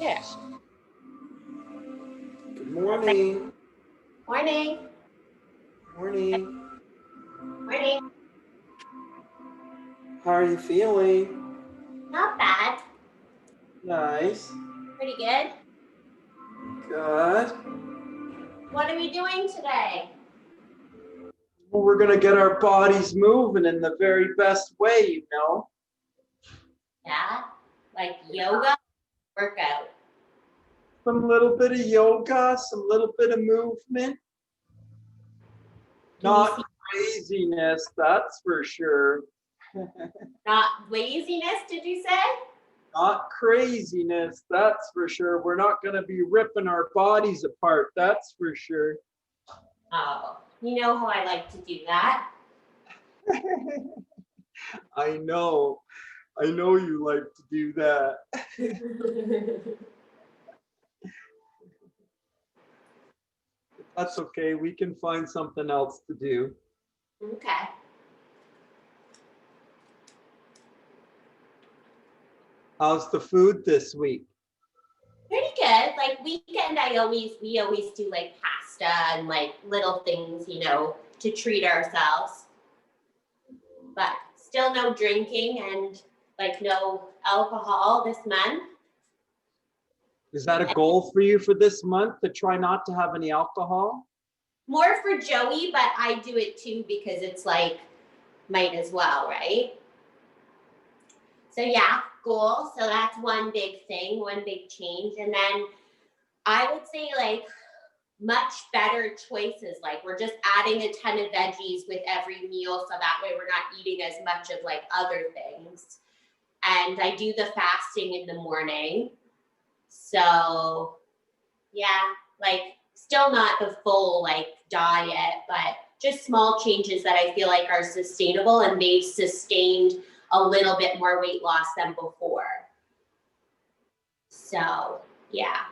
Yeah. Good morning. Morning. Morning. Morning. How are you feeling? Not bad. Nice. Pretty good. Good. What are we doing today? Well, we're going to get our bodies moving in the very best way, you know. Yeah? Like yoga workout. Some little bit of yoga, some little bit of movement. Not craziness, that's for sure. Not laziness, did you say? Not craziness, that's for sure. We're not going to be ripping our bodies apart, that's for sure. Oh, you know how I like to do that. I know you like to do that. That's okay, we can find something else to do. Okay. How's the food this week? Pretty good. Like weekend, we always do like pasta and like little things, you know, to treat ourselves. But still no drinking and like no alcohol this month. Is that a goal for you for this month, to try not to have any alcohol? More for Joey, but I do it too because it's like, might as well, right? So yeah, goal. So that's one big thing, one big change. And then I would say like much better choices. Like we're just adding a ton of veggies with every meal. So that way we're not eating as much of like other things. And I do the fasting in the morning. So yeah, like still not the full like diet, but just small changes that I feel like are sustainable, and they've sustained a little bit more weight loss than before. So yeah.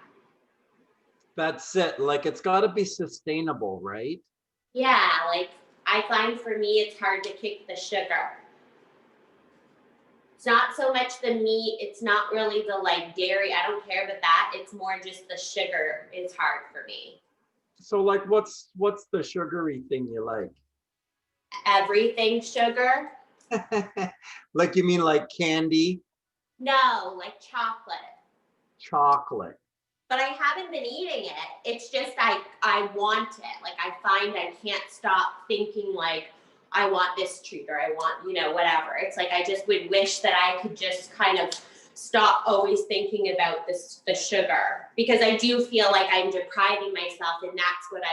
That's it. Like it's got to be sustainable, right? Yeah, like I find for me it's hard to kick the sugar. It's not so much the meat, it's not really the like dairy, I don't care about that. It's more just the sugar is hard for me. So like what's the sugary thing you like? Everything sugar? Like you mean like candy? No, like chocolate. Chocolate. But I haven't been eating it. It's just I want it. Like I find I can't stop thinking like I want this treat or I want, you know, whatever. It's like I just would wish that I could just kind of stop always thinking about the sugar, because I do feel like I'm depriving myself, and that's what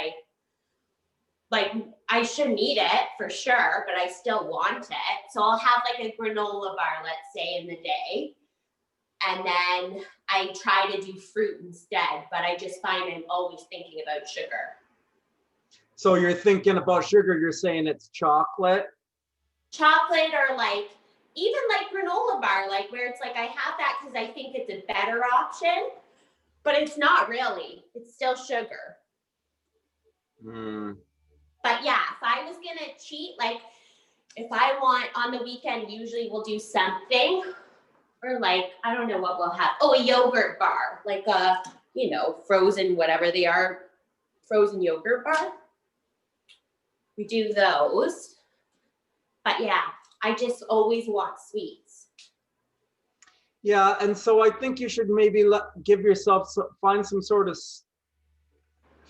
I shouldn't eat it for sure, but I still want it. So I'll have like a granola bar, let's say, in the day. And then I try to do fruit instead, but I just find I'm always thinking about sugar. So you're thinking about sugar, you're saying it's chocolate? Chocolate, or like even like granola bar, like where it's like I have that because I think it's a better option, but it's not really. It's still sugar. But yeah, if I was gonna cheat, like if I want on the weekend, usually we'll do something. Or like, I don't know what we'll have. Oh, a yogurt bar, like a, you know, frozen, whatever they are, frozen yogurt bar. We do those. But yeah, I just always want sweets. Yeah, and so I think you should maybe give yourself, find some sort of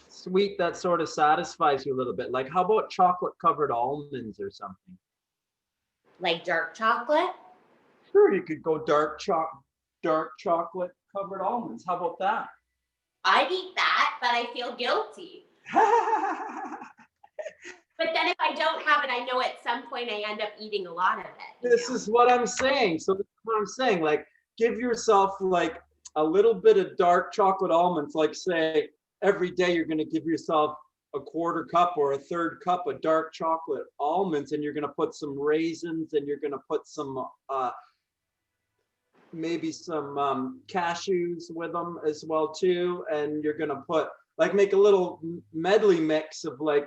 sweet that sort of satisfies you a little bit. Like how about chocolate covered almonds or something? Like dark chocolate? Sure, you could go dark chocolate covered almonds. How about that? I'd eat that, but I feel guilty. But then if I don't have it, I know at some point I end up eating a lot of it. This is what I'm saying. So this is what I'm saying. Like give yourself like a little bit of dark chocolate almonds. Like say every day you're going to give yourself a quarter cup or a third cup of dark chocolate almonds, and you're going to put some raisins, and you're going to put some maybe some cashews with them as well too, and you're going to put like make a little medley mix of like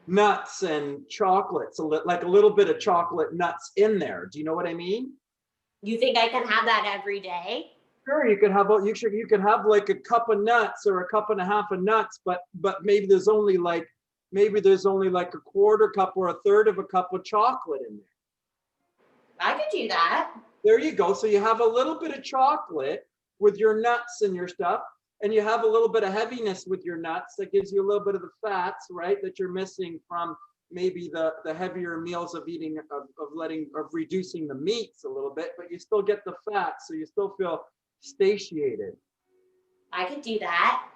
nuts and chocolates, like a little bit of chocolate nuts in there. Do you know what I mean? You think I can have that every day? Sure, you can have you can have like a cup of nuts or a cup and a half of nuts, but maybe there's only like a quarter cup or a third of a cup of chocolate in there. I could do that. There you go. So you have a little bit of chocolate with your nuts and your stuff, and you have a little bit of heaviness with your nuts that gives you a little bit of the fats, right, that you're missing from maybe the heavier meals of eating of reducing the meats a little bit, but you still get the fat, so you still feel satiated. I could do that.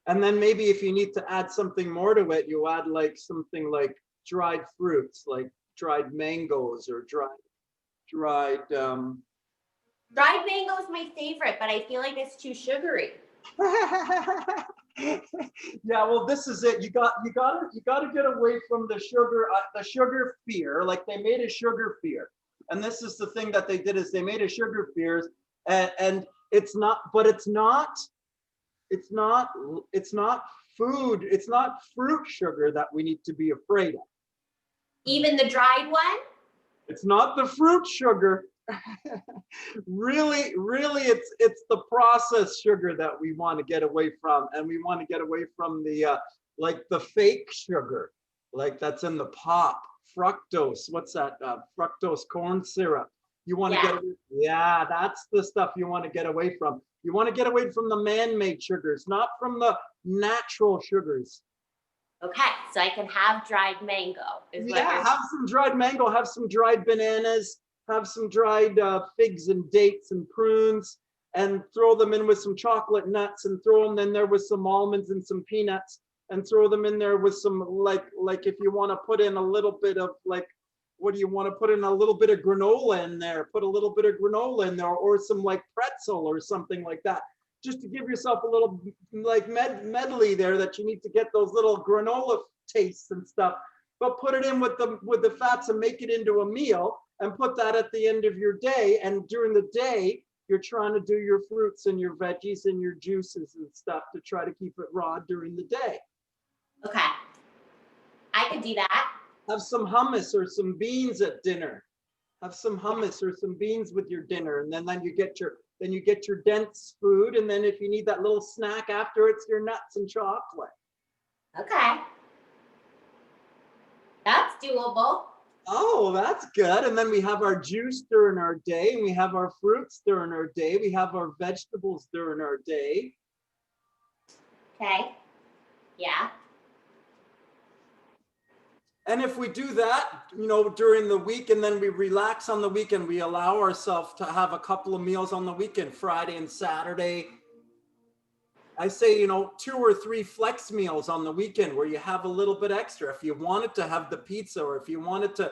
And then maybe if you need to add something more to it, you add like something like dried fruits, like dried mangoes or dried Dried mango is my favorite, but I feel like it's too sugary. Yeah, well, this is it. You gotta get away from the sugar fear. Like they made a sugar fear, and this is the thing that they did is they made a sugar fears, and it's not food. It's not fruit sugar that we need to be afraid of. Even the dried one? It's not the fruit sugar. Really, it's the processed sugar that we want to get away from, and we want to get away from the like the fake sugar, like that's in the pop, fructose. What's that? Fructose corn syrup. You want to yeah, that's the stuff you want to get away from. You want to get away from the man-made sugars, not from the natural sugars. Okay, so I can have dried mango. Yeah, have some dried mango, have some dried bananas, have some dried figs and dates and prunes, and throw them in with some chocolate nuts, and throw them in there with some almonds and some peanuts, and throw them in there with some like if you want to put in a little bit of like, what do you want to put in? A little bit of granola in there, put a little bit of granola in there, or some like pretzel or something like that, just to give yourself a little like medley there that you need to get those little granola tastes and stuff. But put it in with the fats and make it into a meal, and put that at the end of your day. And during the day, you're trying to do your fruits and your veggies and your juices and stuff to try to keep it raw during the day. Okay, I could do that. Have some hummus or some beans at dinner. Have some hummus or some beans with your dinner, and then you get your dense food. And then if you need that little snack after, it's your nuts and chocolate. Okay, that's doable. Oh, that's good. And then we have our juice during our day, and we have our fruits during our day. We have our vegetables during our day. Okay. Yeah. And if we do that, during the week, and then we relax on the weekend, we allow ourselves to have a couple of meals on the weekend, Friday and Saturday. I say, 2 or 3 flex meals on the weekend where you have a little bit extra. If you wanted to have the pizza, or if you wanted to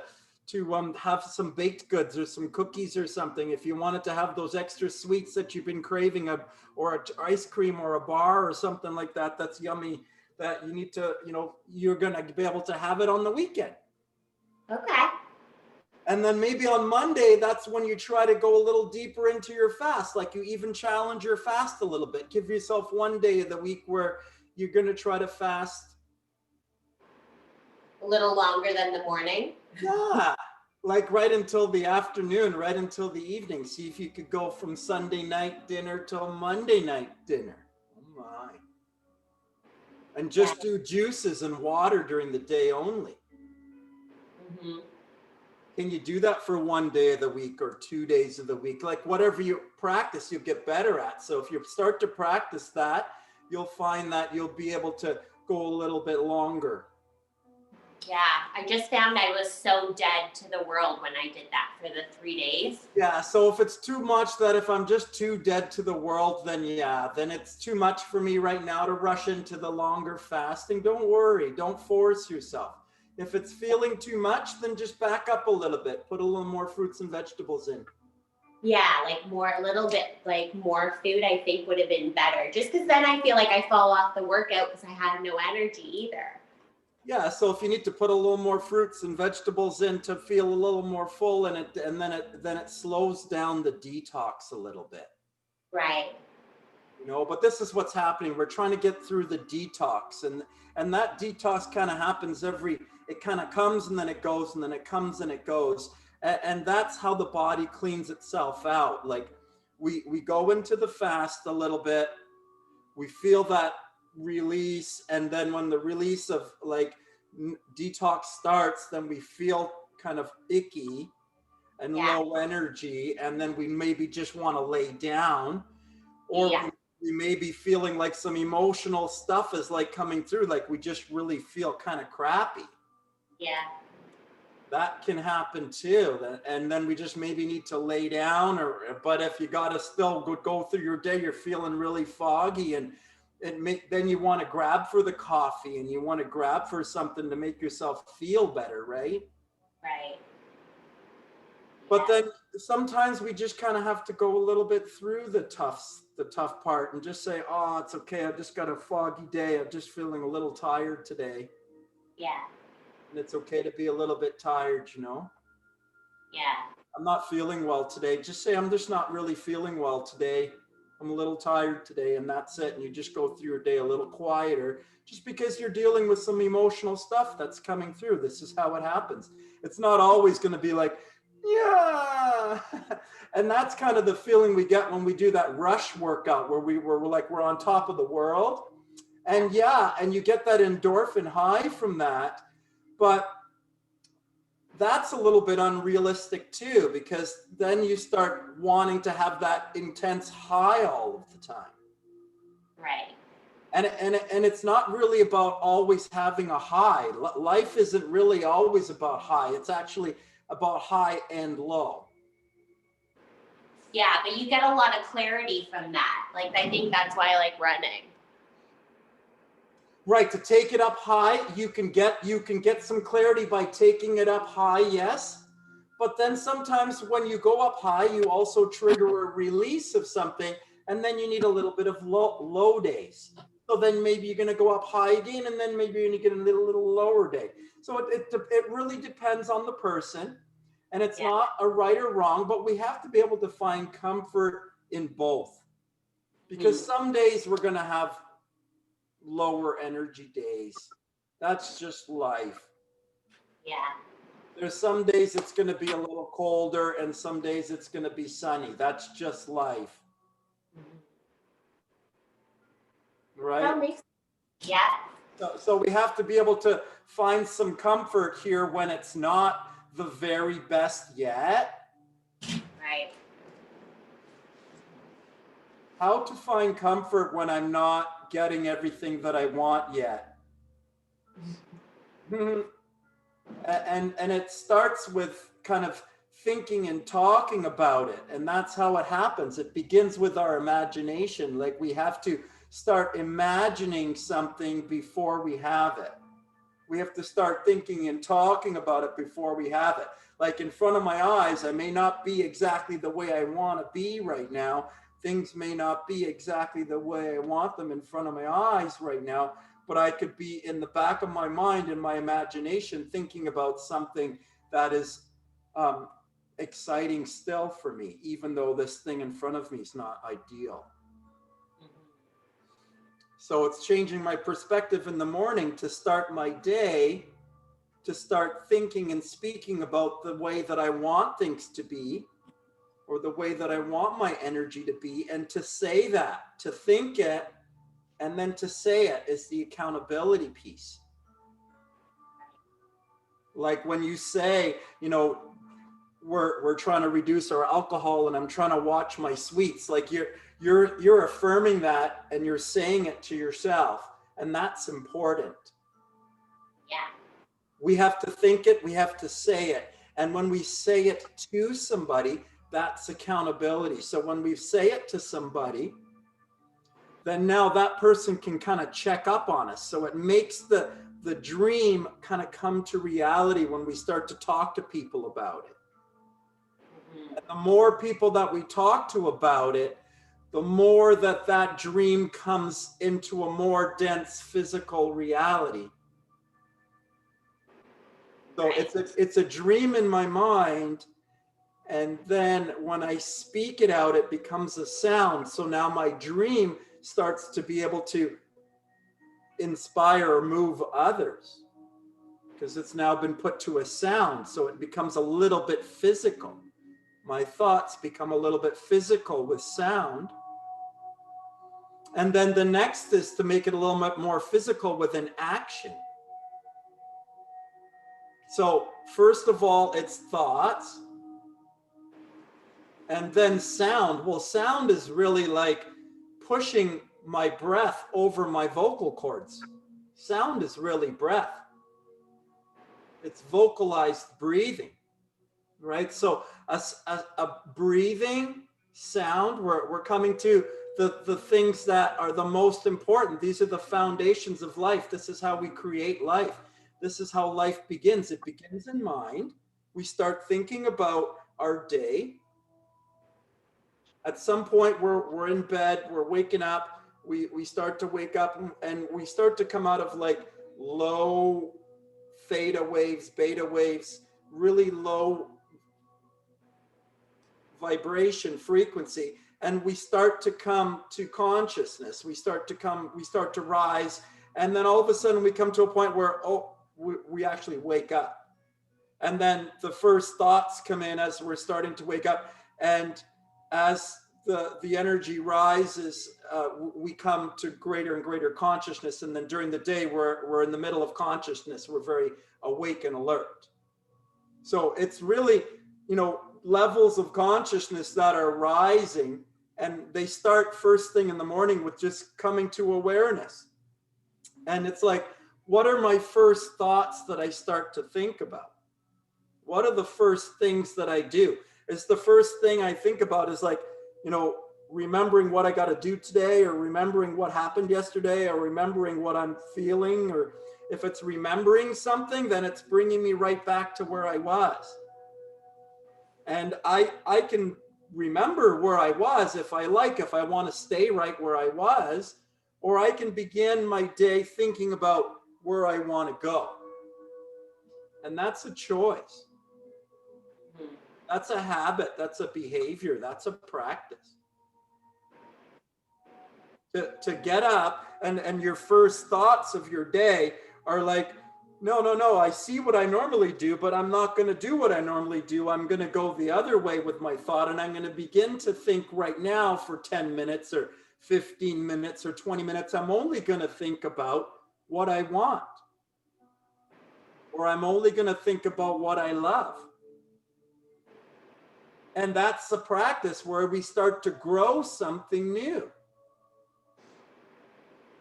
have some baked goods or some cookies or something, if you wanted to have those extra sweets that you've been craving, or an ice cream or a bar or something like that, that's yummy, that you need to, you're going to be able to have it on the weekend. Okay. And then maybe on Monday, that's when you try to go a little deeper into your fast. Like you even challenge your fast a little bit. Give yourself one day of the week where you're going to try to fast a little longer than the morning. Yeah, like right until the afternoon, right until the evening. See if you could go from Sunday night dinner till Monday night dinner. Oh my. And just do juices and water during the day only. Mm-hmm. Can you do that for one day of the week or 2 days of the week? Like whatever you practice, you'll get better at. So if you start to practice that, you'll find that you'll be able to go a little bit longer. Yeah, I just found I was so dead to the world when I did that for the 3 days. Yeah, so if it's too much, that if I'm just too dead to the world, then it's too much for me right now to rush into the longer fasting. Don't worry, don't force yourself. If it's feeling too much, then just back up a little bit. Put a little more fruits and vegetables in. Yeah, a little bit more food I think would have been better. Just because then I feel like I fall off the workout because I have no energy either. Yeah, so if you need to put a little more fruits and vegetables in to feel a little more full, and then it slows down the detox a little bit. Right. But this is what's happening. We're trying to get through the detox, and that detox kind of happens it kind of comes and then it goes, and then it comes and it goes. And that's how the body cleans itself out. Like we go into the fast a little bit, we feel that release, and then when the release of like detox starts, then we feel kind of icky and Yeah. low energy, and then we maybe just want to lay down, or Yeah. we may be feeling like some emotional stuff is like coming through, like we just really feel kind of crappy. Yeah. That can happen too. And then we just maybe need to lay down, or but if you got to still go through your day, you're feeling really foggy, and then you want to grab for the coffee, and you want to grab for something to make yourself feel better, right? Right. But then sometimes we just kind of have to go a little bit through the tough part and just say, oh, it's okay. I just got a foggy day. I'm just feeling a little tired today. Yeah. And it's okay to be a little bit tired, you know? Yeah. I'm not feeling well today. Just say, I'm just not really feeling well today. I'm a little tired today, and that's it. And you just go through your day a little quieter, just because you're dealing with some emotional stuff that's coming through. This is how it happens. It's not always going to be like, yeah. And that's kind of the feeling we get when we do that rush workout where we're like, we're on top of the world. And yeah, and you get that endorphin high from that. But that's a little bit unrealistic too, because then you start wanting to have that intense high all of the time. Right. And it's not really about always having a high. Life isn't really always about high. It's actually about high and low. Yeah, but you get a lot of clarity from that. Like, I think that's why I like running. Right, to take it up high, you can get some clarity by taking it up high, yes. But then sometimes when you go up high, you also trigger a release of something, and then you need a little bit of low days. So then maybe you're going to go up high again, and then maybe you're going to get a little lower day. So it really depends on the person, and it's not a right or wrong, but we have to be able to find comfort in both. Because some days we're going to have lower energy days. That's just life. Yeah. There's some days it's going to be a little colder, and some days it's going to be sunny. That's just life. Right? Yeah. So we have to be able to find some comfort here when it's not the very best yet. Right. How to find comfort when I'm not getting everything that I want yet. And it starts with kind of thinking and talking about it, and that's how it happens. It begins with our imagination. Like, we have to start imagining something before we have it. We have to start thinking and talking about it before we have it. Like, in front of my eyes, I may not be exactly the way I want to be right now. Things may not be exactly the way I want them in front of my eyes right now, but I could be in the back of my mind, in my imagination, thinking about something that is exciting still for me, even though this thing in front of me is not ideal. So it's changing my perspective in the morning to start my day, to start thinking and speaking about the way that I want things to be, or the way that I want my energy to be, and to say that, to think it, and then to say it is the accountability piece. Like when you say, you know, we're trying to reduce our alcohol and I'm trying to watch my sweets, like you're affirming that and you're saying it to yourself, and that's important. Yeah. We have to think it, we have to say it. And when we say it to somebody, that's accountability. So when we say it to somebody, then now that person can kind of check up on us. So it makes the dream kind of come to reality when we start to talk to people about it. And the more people that we talk to about it, the more that dream comes into a more dense physical reality. So it's a dream in my mind, and then when I speak it out, it becomes a sound. So now my dream starts to be able to inspire or move others. because it's now been put to a sound. So it becomes a little bit physical. My thoughts become a little bit physical with sound. And then the next is to make it a little bit more physical with an action. So first of all, it's thoughts. And then sound. Well, sound is really like pushing my breath over my vocal cords. Sound is really breath. It's vocalized breathing, right? So a breathing sound, we're coming to the things that are the most important. These are the foundations of life. This is how we create life. This is how life begins. It begins in mind. We start thinking about our day. At some point, we're in bed, we're waking up, we start to wake up, and we start to come out of like low theta waves, beta waves, really low vibration frequency, and we start to come to consciousness. We start to rise, and then all of a sudden we come to a point where, we actually wake up. And then the first thoughts come in as we're starting to wake up, and as the energy rises, we come to greater and greater consciousness. And then during the day, we're in the middle of consciousness. We're very awake and alert. So it's really, levels of consciousness that are rising, and they start first thing in the morning with just coming to awareness. And it's like, what are my first thoughts that I start to think about? What are the first things that I do? It's the first thing I think about is like, remembering what I got to do today, or remembering what happened yesterday, or remembering what I'm feeling. Or if it's remembering something, then it's bringing me right back to where I was. And I can remember where I was if I want to stay right where I was, or I can begin my day thinking about where I want to go. And that's a choice. That's a habit. That's a behavior. That's a practice. To get up and your first thoughts of your day are like, no, I see what I normally do, but I'm not going to do what I normally do. I'm going to go the other way with my thought, and I'm going to begin to think right now for 10 minutes or 15 minutes or 20 minutes. I'm only going to think about what I want, or I'm only going to think about what I love. And that's the practice where we start to grow something new.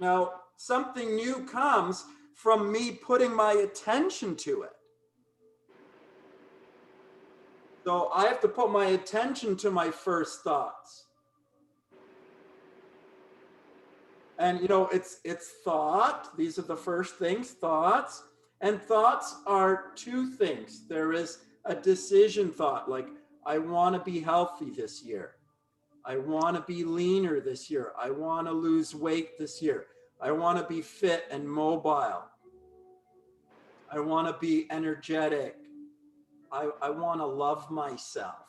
Now, something new comes from me putting my attention to it. So I have to put my attention to my first thoughts. And it's thought. These are the first things, thoughts. And thoughts are two things. There is a decision thought, like, I want to be healthy this year. I want to be leaner this year. I want to lose weight this year. I want to be fit and mobile. I want to be energetic. I want to love myself.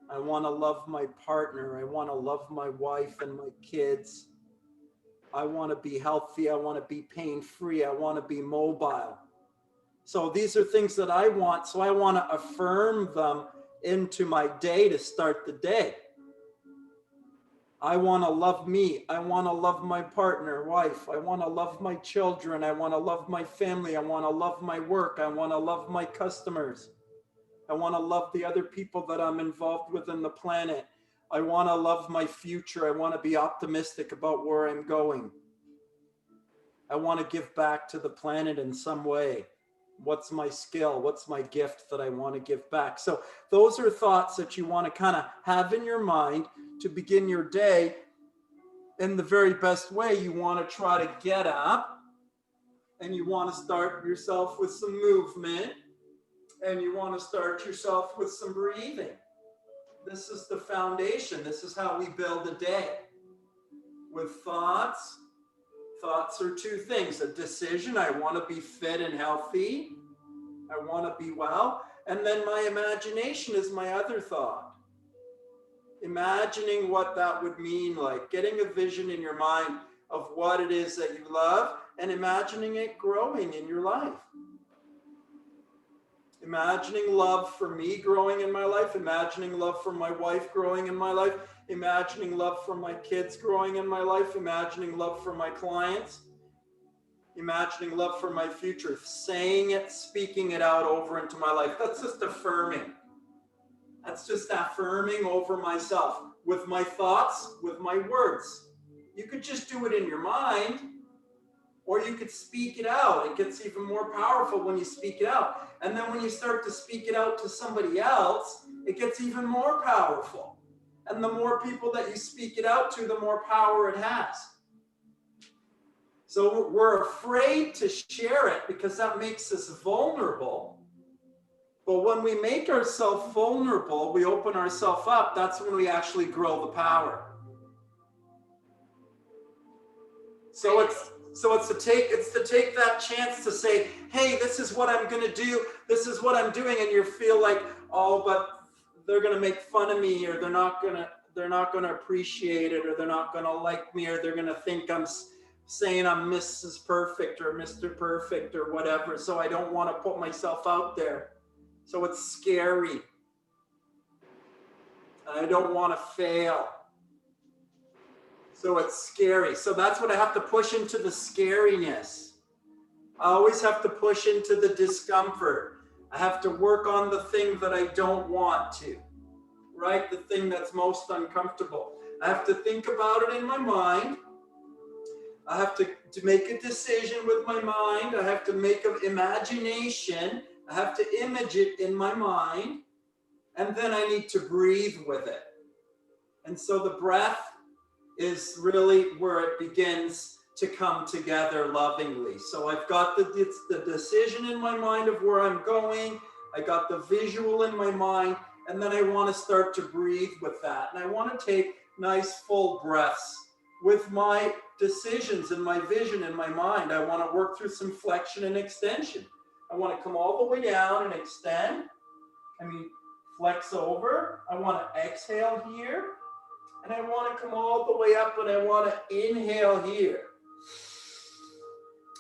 I want to love my partner. I want to love my wife and my kids. I want to be healthy. I want to be pain-free. I want to be mobile. So these are things that I want. So I want to affirm them into my day to start the day. I want to love me. I want to love my partner, wife. I want to love my children. I want to love my family. I want to love my work. I want to love my customers. I want to love the other people that I'm involved with in the planet. I want to love my future. I want to be optimistic about where I'm going. I want to give back to the planet in some way. What's my skill? What's my gift that I want to give back? So those are thoughts that you want to kind of have in your mind to begin your day in the very best way. You want to try to get up, and you want to start yourself with some movement, and you want to start yourself with some breathing. This is the foundation. This is how we build a day. With thoughts. Thoughts are two things. A decision, I want to be fit and healthy. I want to be well. And then my imagination is my other thought. Imagining what that would mean, like getting a vision in your mind of what it is that you love and imagining it growing in your life. Imagining love for me growing in my life, imagining love for my wife growing in my life, imagining love for my kids growing in my life, imagining love for my clients, imagining love for my future, saying it, speaking it out over into my life. That's just affirming. That's just affirming over myself with my thoughts, with my words. You could just do it in your mind, or you could speak it out. It gets even more powerful when you speak it out. And then when you start to speak it out to somebody else, it gets even more powerful. And the more people that you speak it out to, the more power it has. So we're afraid to share it because that makes us vulnerable. But when we make ourselves vulnerable, we open ourselves up, that's when we actually grow the power. So it's to take that chance to say, hey, this is what I'm going to do. This is what I'm doing. And you feel like, oh, but they're going to make fun of me, or they're not going to appreciate it, or they're not going to like me, or they're going to think I'm saying I'm Mrs. Perfect or Mr. Perfect or whatever. So I don't want to put myself out there. So it's scary. I don't want to fail. So it's scary. So that's what I have to push into, the scariness. I always have to push into the discomfort. I have to work on the thing that I don't want to, right? The thing that's most uncomfortable. I have to think about it in my mind. I have to make a decision with my mind. I have to make an imagination. I have to image it in my mind. And then I need to breathe with it. And so the breath is really where it begins to come together lovingly. So I've got the decision in my mind of where I'm going. I got the visual in my mind, and then I want to start to breathe with that. And I want to take nice full breaths with my decisions and my vision in my mind. I want to work through some flexion and extension. I want to come all the way down and extend. Flex over. I want to exhale here. And I want to come all the way up, and I want to inhale here.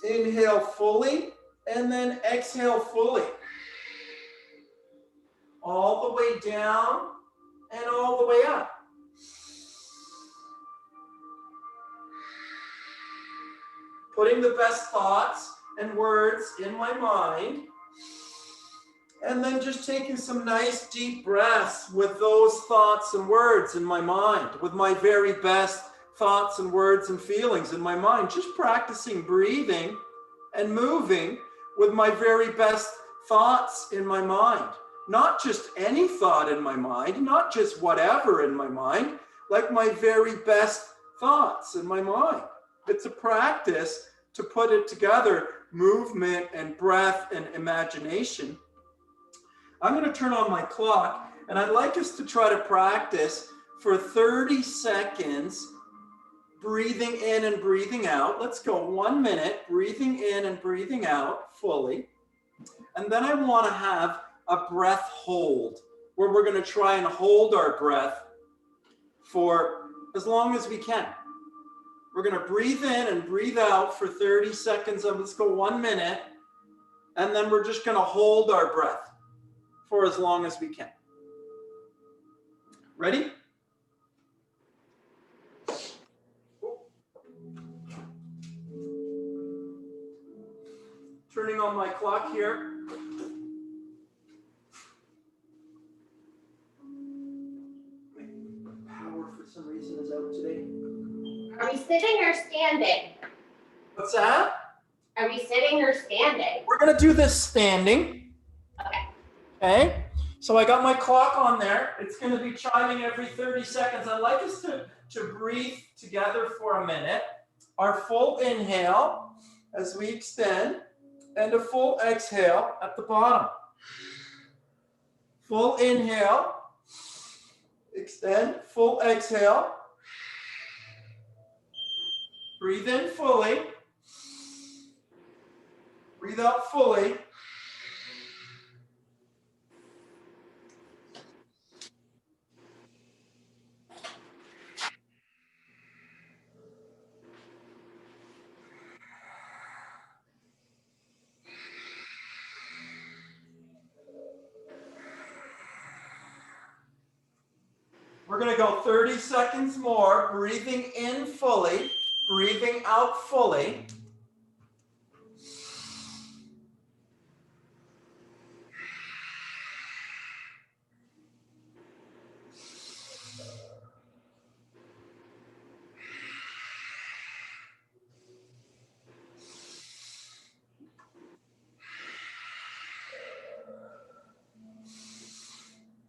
Inhale fully, and then exhale fully. All the way down, and all the way up. Putting the best thoughts and words in my mind. And then just taking some nice deep breaths with those thoughts and words in my mind, with my very best thoughts and words and feelings in my mind. Just practicing breathing and moving with my very best thoughts in my mind. Not just any thought in my mind, not just whatever in my mind, like my very best thoughts in my mind. It's a practice to put it together, movement and breath and imagination. I'm going to turn on my clock, and I'd like us to try to practice for 30 seconds, breathing in and breathing out. Let's go 1 minute, breathing in and breathing out fully. And then I want to have a breath hold, where we're going to try and hold our breath for as long as we can. We're going to breathe in and breathe out for 30 seconds. Let's go 1 minute, and then we're just going to hold our breath for as long as we can. Ready? Turning on my clock here. My power for some reason is out today. Are we sitting or standing? What's that? Are we sitting or standing? We're going to do this standing. Okay, so I got my clock on there. It's going to be chiming every 30 seconds. I'd like us to breathe together for a minute. Our full inhale as we extend, and a full exhale at the bottom. Full inhale, extend, full exhale. Breathe in fully. Breathe out fully. We're gonna go 30 seconds more, breathing in fully, breathing out fully.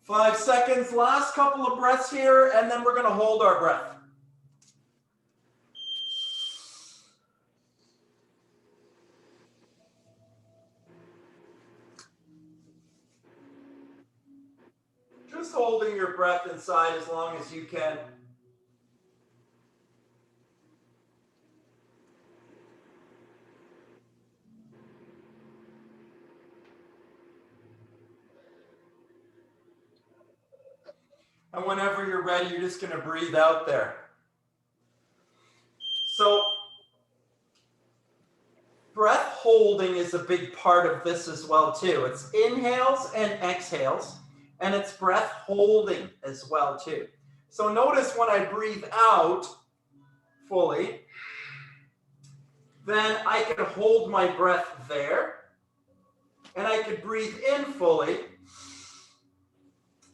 Five seconds, last couple of breaths here, and then we're gonna hold our breath. Just holding your breath inside as long as you can. And whenever you're ready, you're just going to breathe out there. So breath holding is a big part of this as well too. It's inhales and exhales, and it's breath holding as well too. So notice when I breathe out fully, then I can hold my breath there, and I can breathe in fully,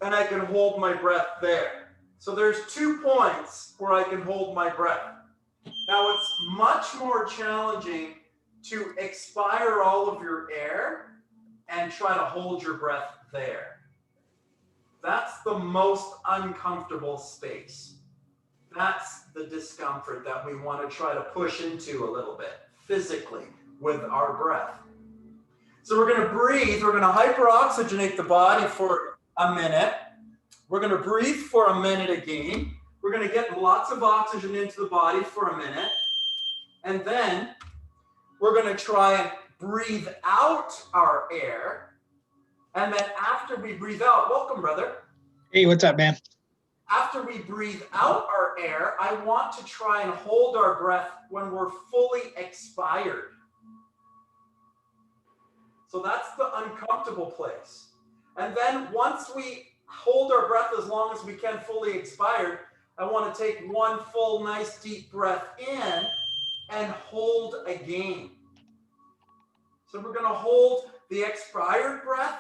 and I can hold my breath there. So there's 2 points where I can hold my breath. Now it's much more challenging to expire all of your air and try to hold your breath there. That's the most uncomfortable space. That's the discomfort that we want to try to push into a little bit physically with our breath. So we're going to breathe, we're going to hyperoxygenate the body for a minute. We're going to breathe for a minute again. We're going to get lots of oxygen into the body for a minute. And then we're going to try and breathe out our air. And then after we breathe out, welcome, brother. Hey, what's up, man? After we breathe out our air, I want to try and hold our breath when we're fully expired. So that's the uncomfortable place. And then once we hold our breath as long as we can fully expired, I want to take one full, nice, deep breath in and hold again. So we're going to hold the expired breath,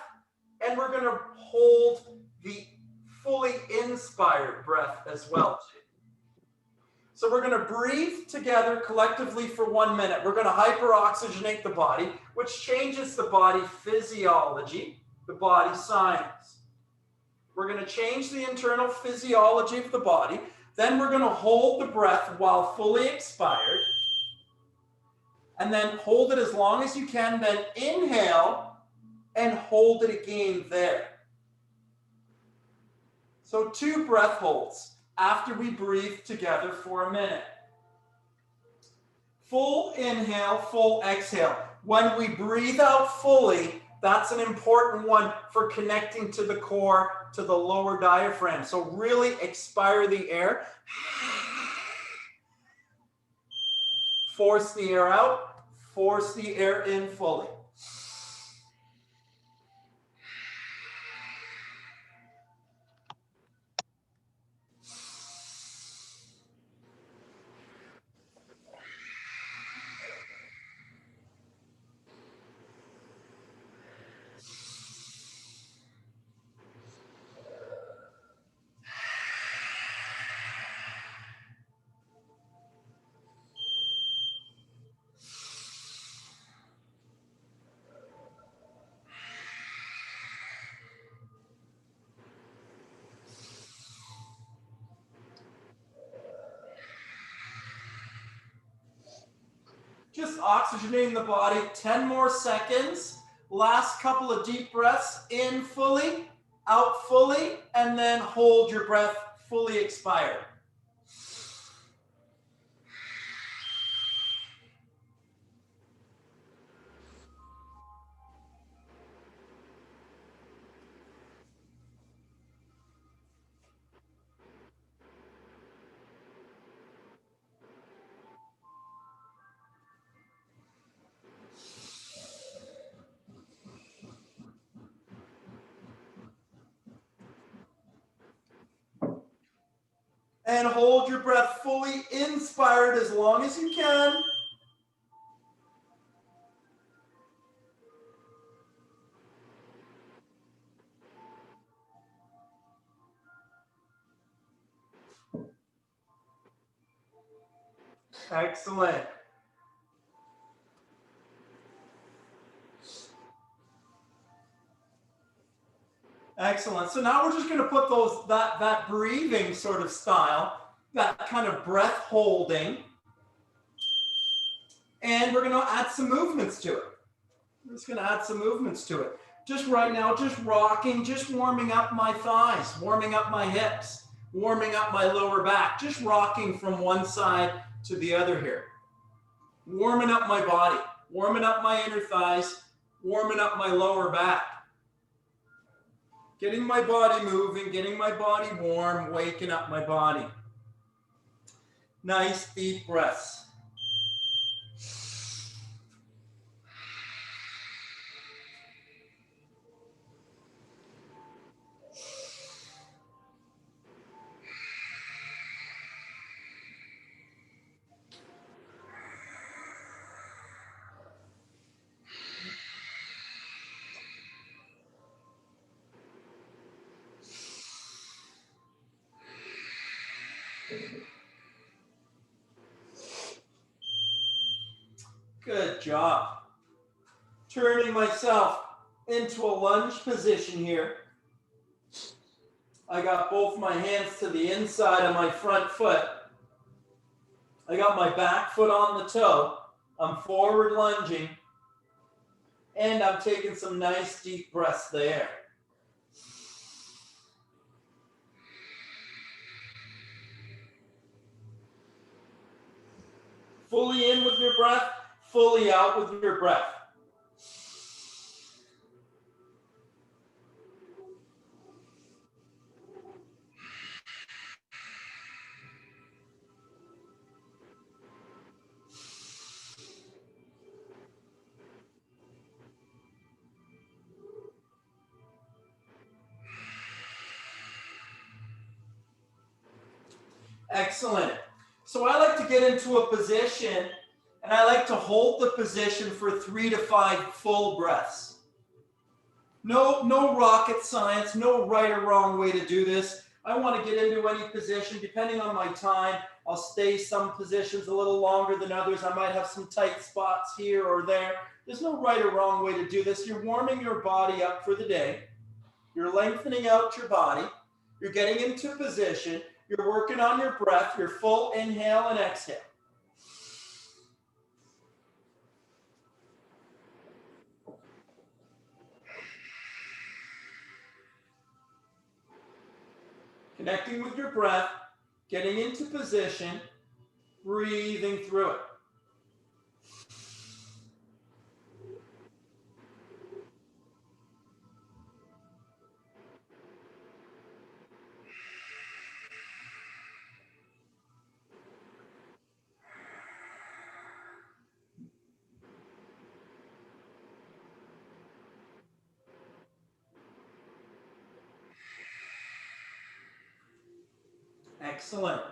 and we're going to hold the fully inspired breath as well. So we're going to breathe together collectively for 1 minute. We're going to hyperoxygenate the body, which changes the body physiology, the body science. We're going to change the internal physiology of the body. Then we're going to hold the breath while fully expired. And then hold it as long as you can. Then inhale and hold it again there. So 2 breath holds after we breathe together for a minute. Full inhale, full exhale. When we breathe out fully, that's an important one for connecting to the core, to the lower diaphragm. So really expire the air. Force the air out, force the air in fully. Just oxygenating the body, 10 more seconds. Last couple of deep breaths, in fully, out fully, and then hold your breath fully expired. And hold your breath fully inspired as long as you can. Excellent. Excellent. So now we're just going to put that breathing sort of style, that kind of breath holding, and we're going to add some movements to it. We're just going to add some movements to it. Just right now, just rocking, just warming up my thighs, warming up my hips, warming up my lower back, just rocking from one side to the other here. Warming up my body, warming up my inner thighs, warming up my lower back. Getting my body moving, getting my body warm, waking up my body. Nice deep breaths. Good job. Turning myself into a lunge position here. I got both my hands to the inside of my front foot. I got my back foot on the toe. I'm forward lunging. And I'm taking some nice deep breaths there. Fully in with your breath, fully out with your breath. Excellent. So I like to get into a position and I like to hold the position for 3 to 5 full breaths. No rocket science, no right or wrong way to do this. I want to get into any position depending on my time. I'll stay some positions a little longer than others. I might have some tight spots here or there. There's no right or wrong way to do this. You're warming your body up for the day. You're lengthening out your body. You're getting into position. You're working on your breath, your full inhale and exhale. Connecting with your breath, getting into position, breathing through it. Excellent.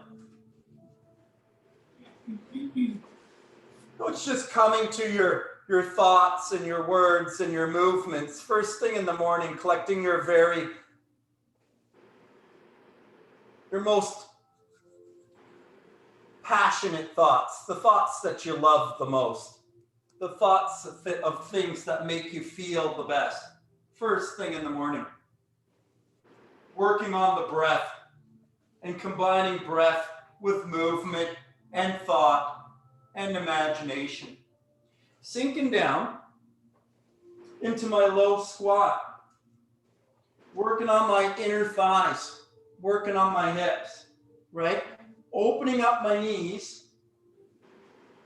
So it's just coming to your thoughts and your words and your movements. First thing in the morning, collecting your most passionate thoughts, the thoughts that you love the most, the thoughts of things that make you feel the best. First thing in the morning. Working on the breath and combining breath with movement and thought and imagination. Sinking down into my low squat. Working on my inner thighs, working on my hips, right? Opening up my knees,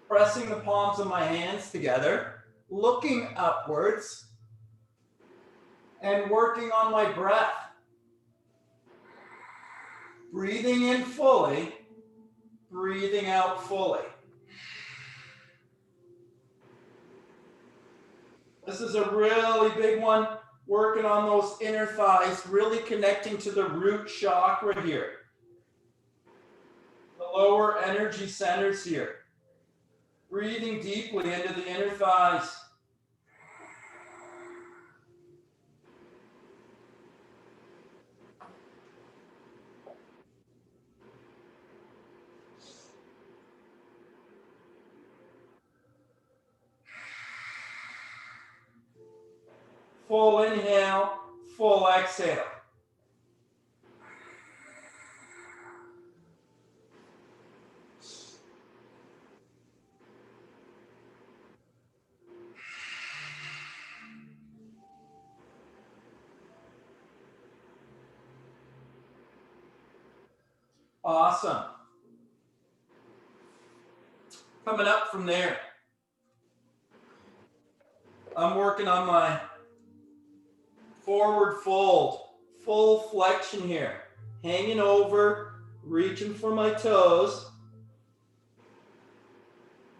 pressing the palms of my hands together, looking upwards, and working on my breath. Breathing in fully, breathing out fully. This is a really big one, working on those inner thighs, really connecting to the root chakra here. lower energy centers here. Breathing deeply into the inner thighs. Full inhale, full exhale. Awesome. Coming up from there, I'm working on my forward fold, full flexion here. Hanging over, reaching for my toes.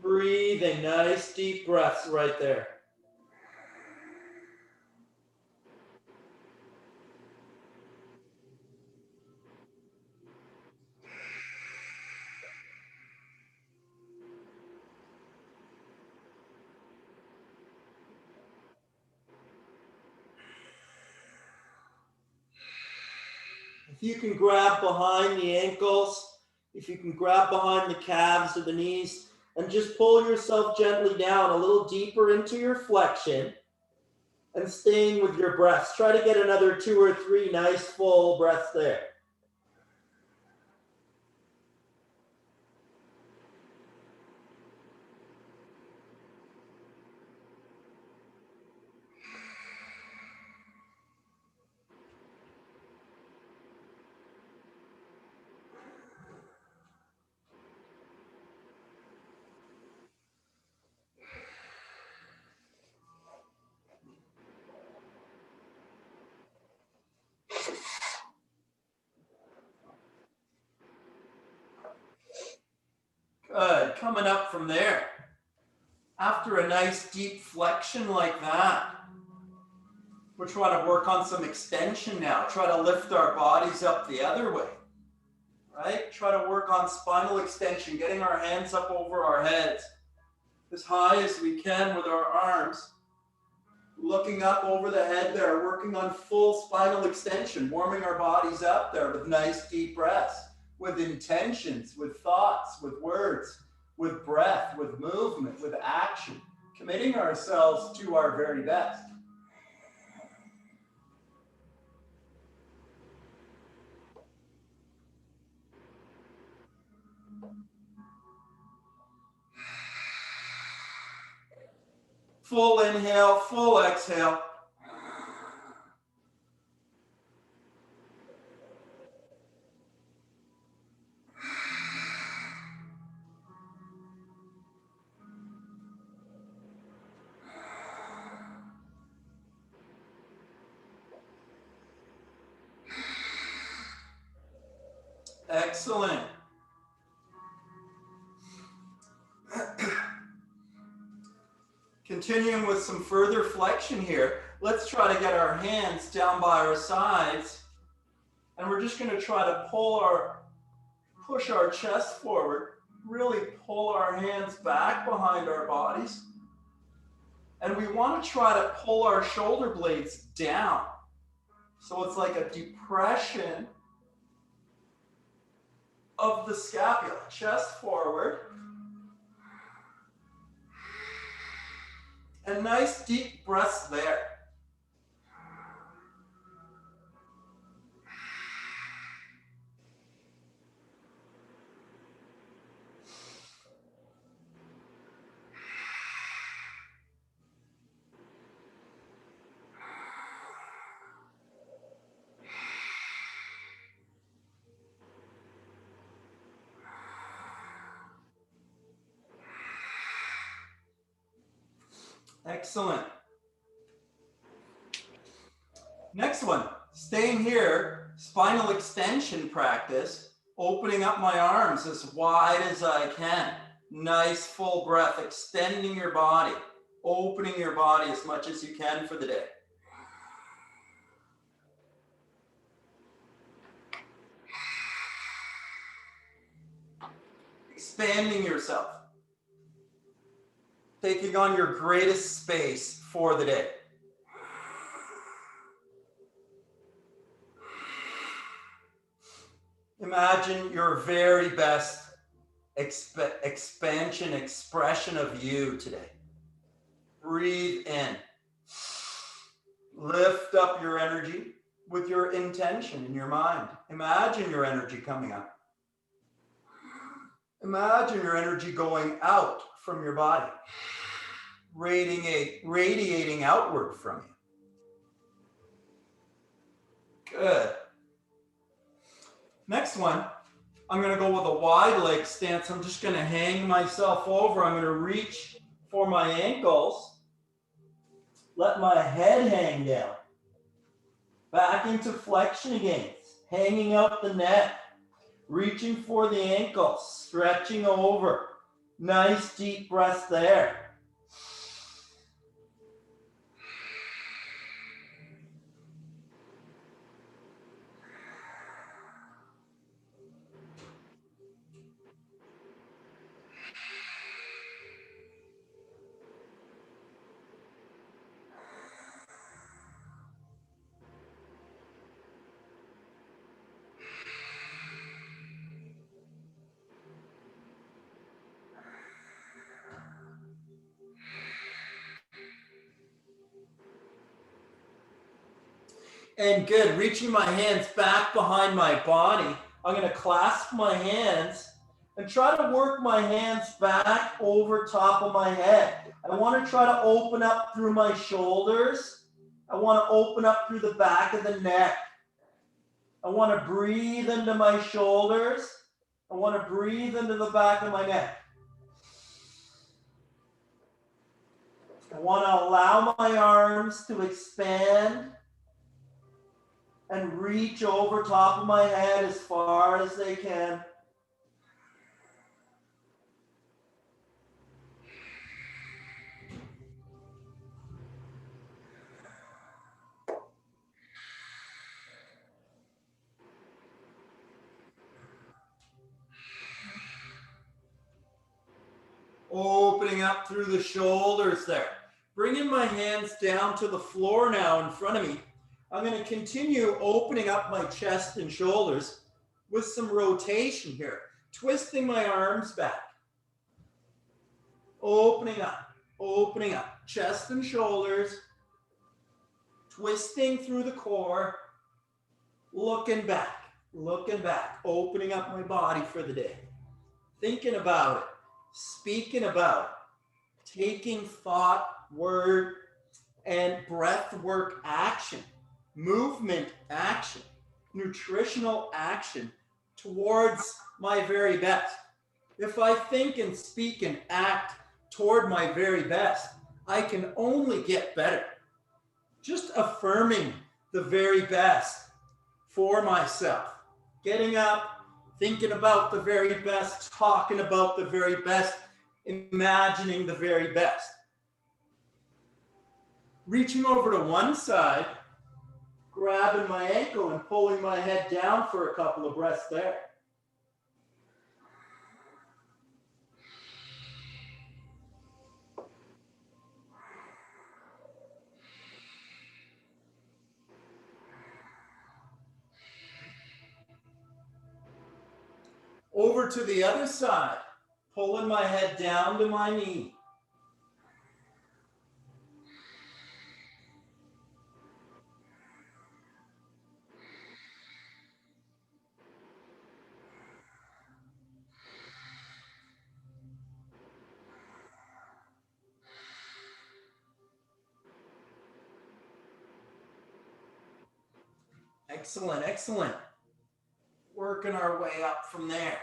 Breathing, nice deep breaths right there. If you can grab behind the ankles, if you can grab behind the calves or the knees, and just pull yourself gently down a little deeper into your flexion and staying with your breaths. Try to get another 2 or 3 nice full breaths there. Good, coming up from there. After a nice deep flexion like that, we're trying to work on some extension now. Try to lift our bodies up the other way, right? Try to work on spinal extension, getting our hands up over our heads as high as we can with our arms. Looking up over the head there, working on full spinal extension, warming our bodies up there with nice deep breaths, with intentions, with thoughts, with words, with breath, with movement, with action, committing ourselves to our very best. Full inhale, full exhale. Excellent. Continuing with some further flexion here, let's try to get our hands down by our sides. And we're just going to try to push our chest forward, really pull our hands back behind our bodies. And we want to try to pull our shoulder blades down. So it's like a depression of the scapula, chest forward. And nice deep breaths there. Excellent. Next one, staying here, spinal extension practice, opening up my arms as wide as I can. Nice full breath, extending your body, opening your body as much as you can for the day. expanding yourself, taking on your greatest space for the day. Imagine your very best expansion, expression of you today. Breathe in. Lift up your energy with your intention in your mind. Imagine your energy coming up. Imagine your energy going out from your body, radiating outward from you. Good. Next one, I'm going to go with a wide leg stance. I'm just going to hang myself over. I'm going to reach for my ankles. Let my head hang down. Back into flexion again, hanging out the neck. Reaching for the ankles, stretching over. Nice deep breaths there. And good, reaching my hands back behind my body. I'm going to clasp my hands and try to work my hands back over top of my head. I want to try to open up through my shoulders. I want to open up through the back of the neck. I want to breathe into my shoulders. I want to breathe into the back of my neck. I want to allow my arms to expand and reach over top of my head as far as they can. Opening up through the shoulders there. Bringing my hands down to the floor now in front of me. I'm going to continue opening up my chest and shoulders with some rotation here. Twisting my arms back. Opening up. Chest and shoulders. Twisting through the core. Looking back. Opening up my body for the day. Thinking about it. Speaking about it. Taking thought, word, and breath work action. Movement action, nutritional action towards my very best. If I think and speak and act toward my very best, I can only get better. Just affirming the very best for myself. Getting up, thinking about the very best, talking about the very best, imagining the very best. Reaching over to one side, grabbing my ankle and pulling my head down for a couple of breaths there. Over to the other side, pulling my head down to my knee. Excellent. Working our way up from there.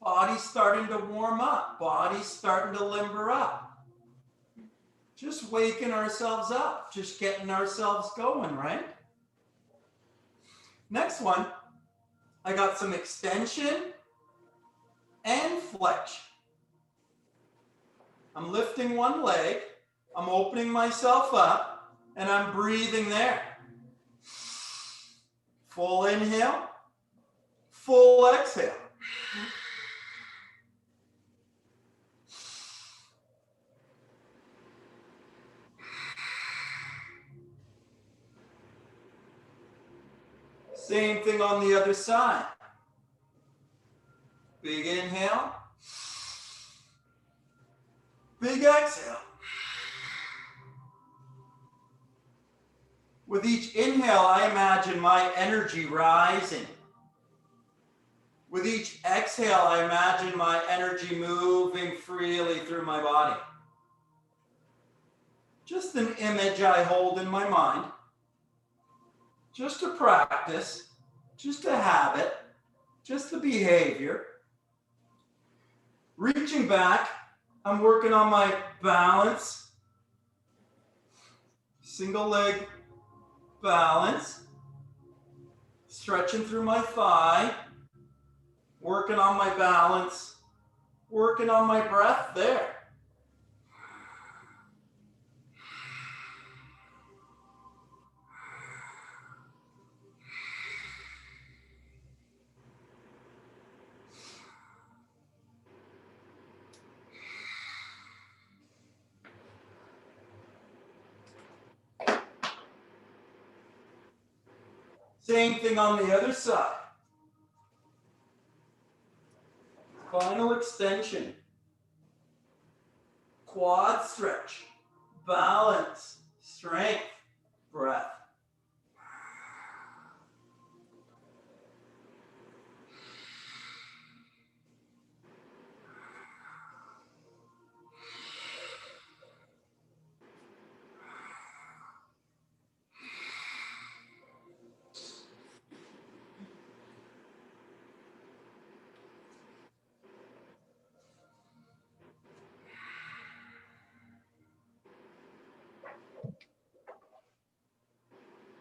Body's starting to warm up. Body's starting to limber up. Just waking ourselves up. Just getting ourselves going, right? Next one, I got some extension and flexion. I'm lifting one leg. I'm opening myself up and I'm breathing there. Full inhale, full exhale. Same thing on the other side. Big inhale. Big exhale. With each inhale, I imagine my energy rising. With each exhale, I imagine my energy moving freely through my body. Just an image I hold in my mind. Just a practice, just a habit, just a behavior. Reaching back, I'm working on my balance. Single leg balance. Stretching through my thigh. Working on my balance. Working on my breath there. Same thing on the other side. Spinal extension. Quad stretch. Balance. Strength. Breath.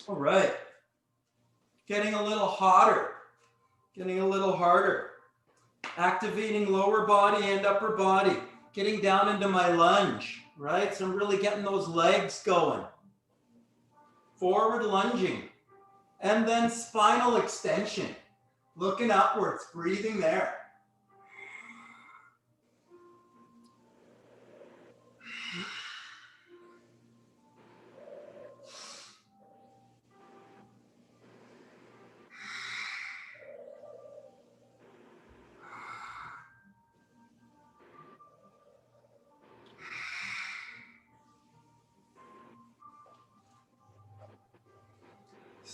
All right. Getting a little hotter. Getting a little harder. Activating lower body and upper body. Getting down into my lunge, right? So I'm really getting those legs going. Forward lunging. And then spinal extension. Looking upwards, breathing there.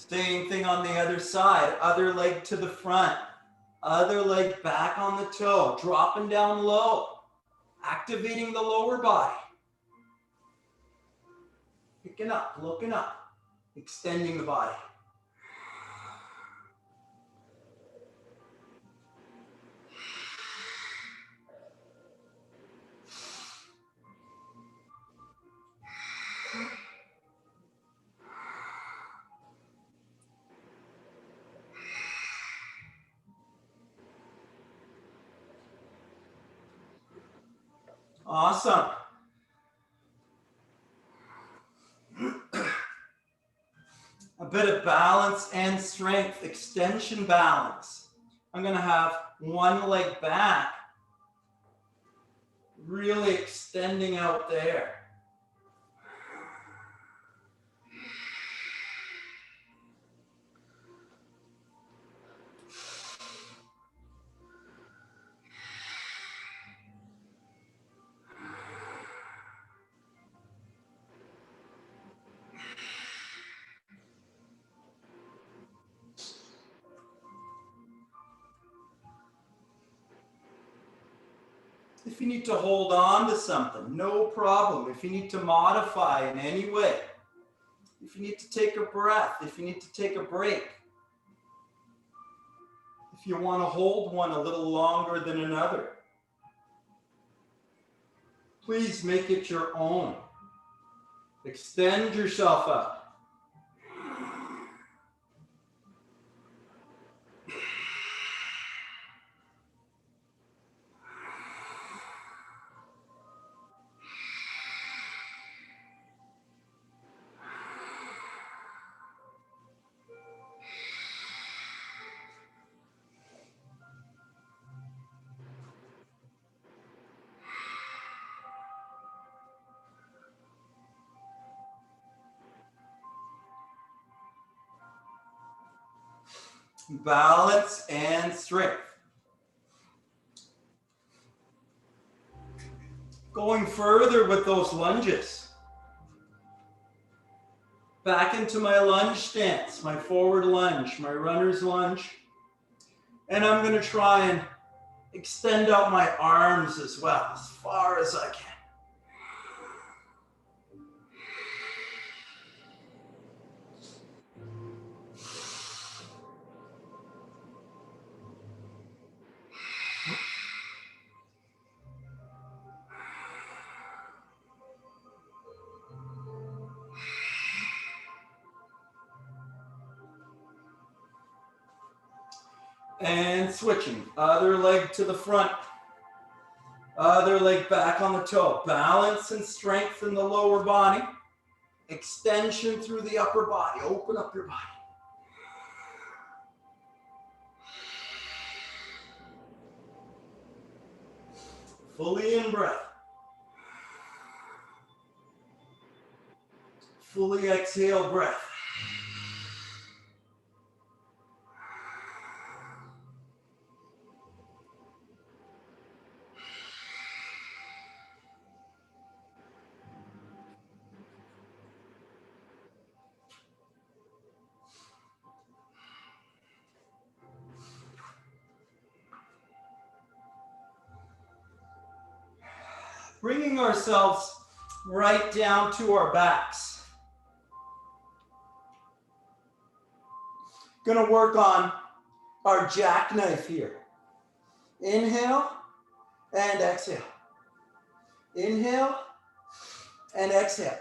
Same thing on the other side. Other leg to the front. Other leg back on the toe. Dropping down low. Activating the lower body. Picking up, looking up. Extending the body. Awesome. A bit of balance and strength, extension balance. I'm going to have one leg back, really extending out there. If you need to hold on to something, no problem. If you need to modify in any way, if you need to take a breath, if you need to take a break, if you want to hold one a little longer than another, please make it your own. Extend yourself up. Balance and strength. Going further with those lunges. Back into my lunge stance, my forward lunge, my runner's lunge. And I'm going to try and extend out my arms as well, as far as I can. And switching, other leg to the front, other leg back on the toe. Balance and strength in the lower body. Extension through the upper body. Open up your body. Fully in breath. Fully exhale breath. Bringing ourselves right down to our backs. Gonna work on our jackknife here. Inhale and exhale. Inhale and exhale.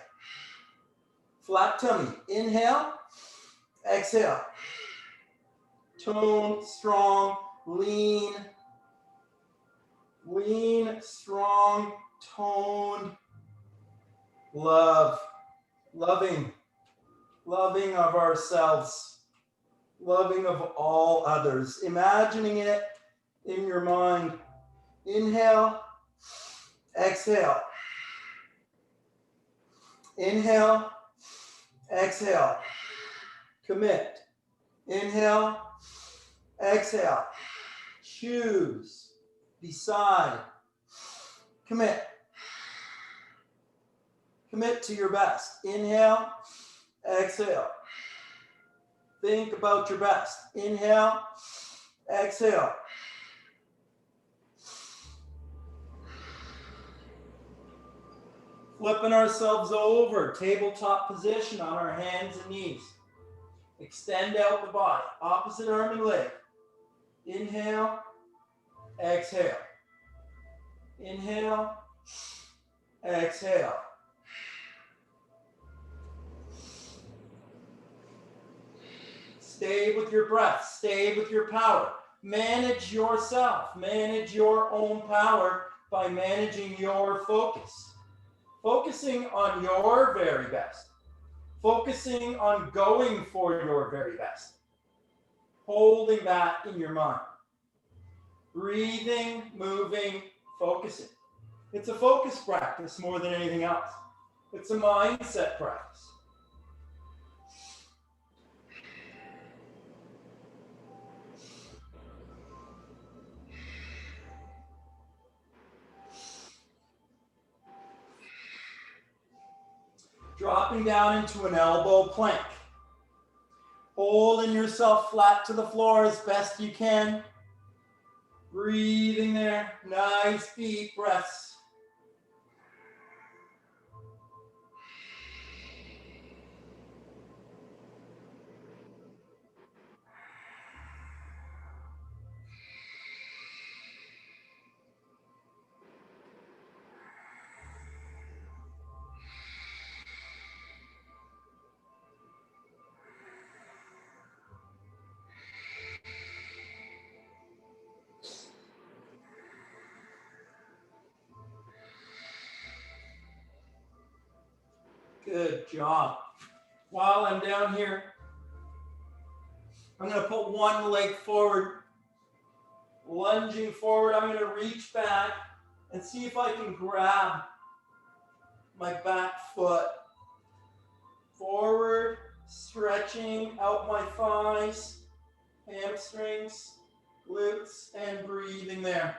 Flat tummy. Inhale, exhale. Tone, strong, lean. Lean, strong, toned. Love, loving of ourselves, loving of all others. Imagining it in your mind. Inhale, exhale. Inhale, exhale. Commit. Inhale, exhale. Choose. Decide. Commit. Commit to your best. Inhale, exhale. Think about your best. Inhale, exhale. Flipping ourselves over, tabletop position on our hands and knees. Extend out the body, opposite arm and leg. Inhale, exhale. Inhale, exhale. Stay with your breath, stay with your power. Manage yourself, manage your own power by managing your focus. Focusing on your very best. Focusing on going for your very best. Holding that in your mind. Breathing, moving, focusing. It's a focus practice more than anything else. It's a mindset practice. Dropping down into an elbow plank. Holding yourself flat to the floor as best you can. Breathing there. Nice deep breaths. Good job. While I'm down here, I'm going to put one leg forward, lunging forward. I'm going to reach back and see if I can grab my back foot forward, stretching out my thighs, hamstrings, glutes, and breathing there.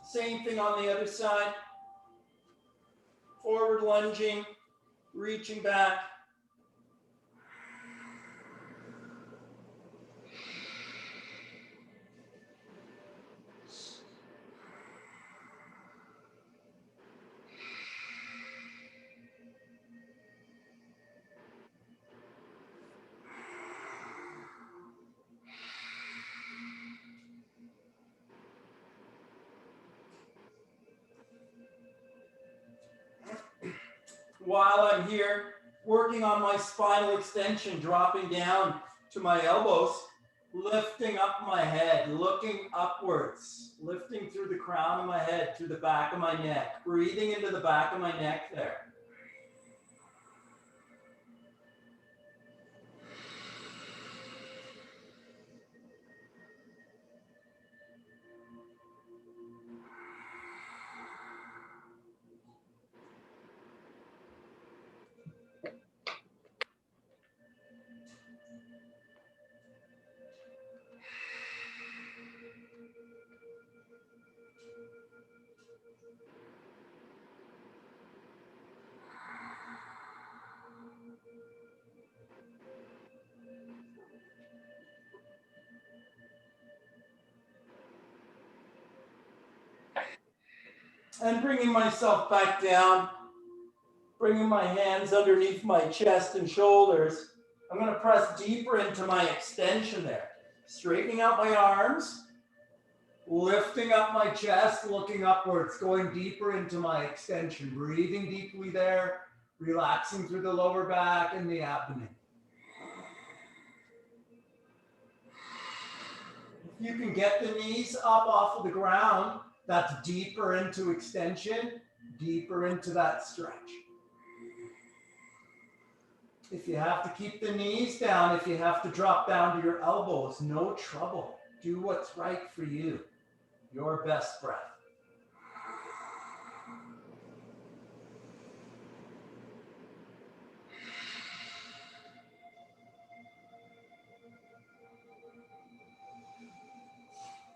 Same thing on the other side. Forward lunging, reaching back. While I'm here, working on my spinal extension, dropping down to my elbows, lifting up my head, looking upwards, lifting through the crown of my head, through the back of my neck, breathing into the back of my neck there. And bringing myself back down, bringing my hands underneath my chest and shoulders. I'm going to press deeper into my extension there. Straightening out my arms, lifting up my chest, looking upwards, going deeper into my extension, breathing deeply there, relaxing through the lower back and the abdomen. If you can get the knees up off of the ground, that's deeper into extension, deeper into that stretch. If you have to keep the knees down, if you have to drop down to your elbows, no trouble. Do what's right for you. Your best breath.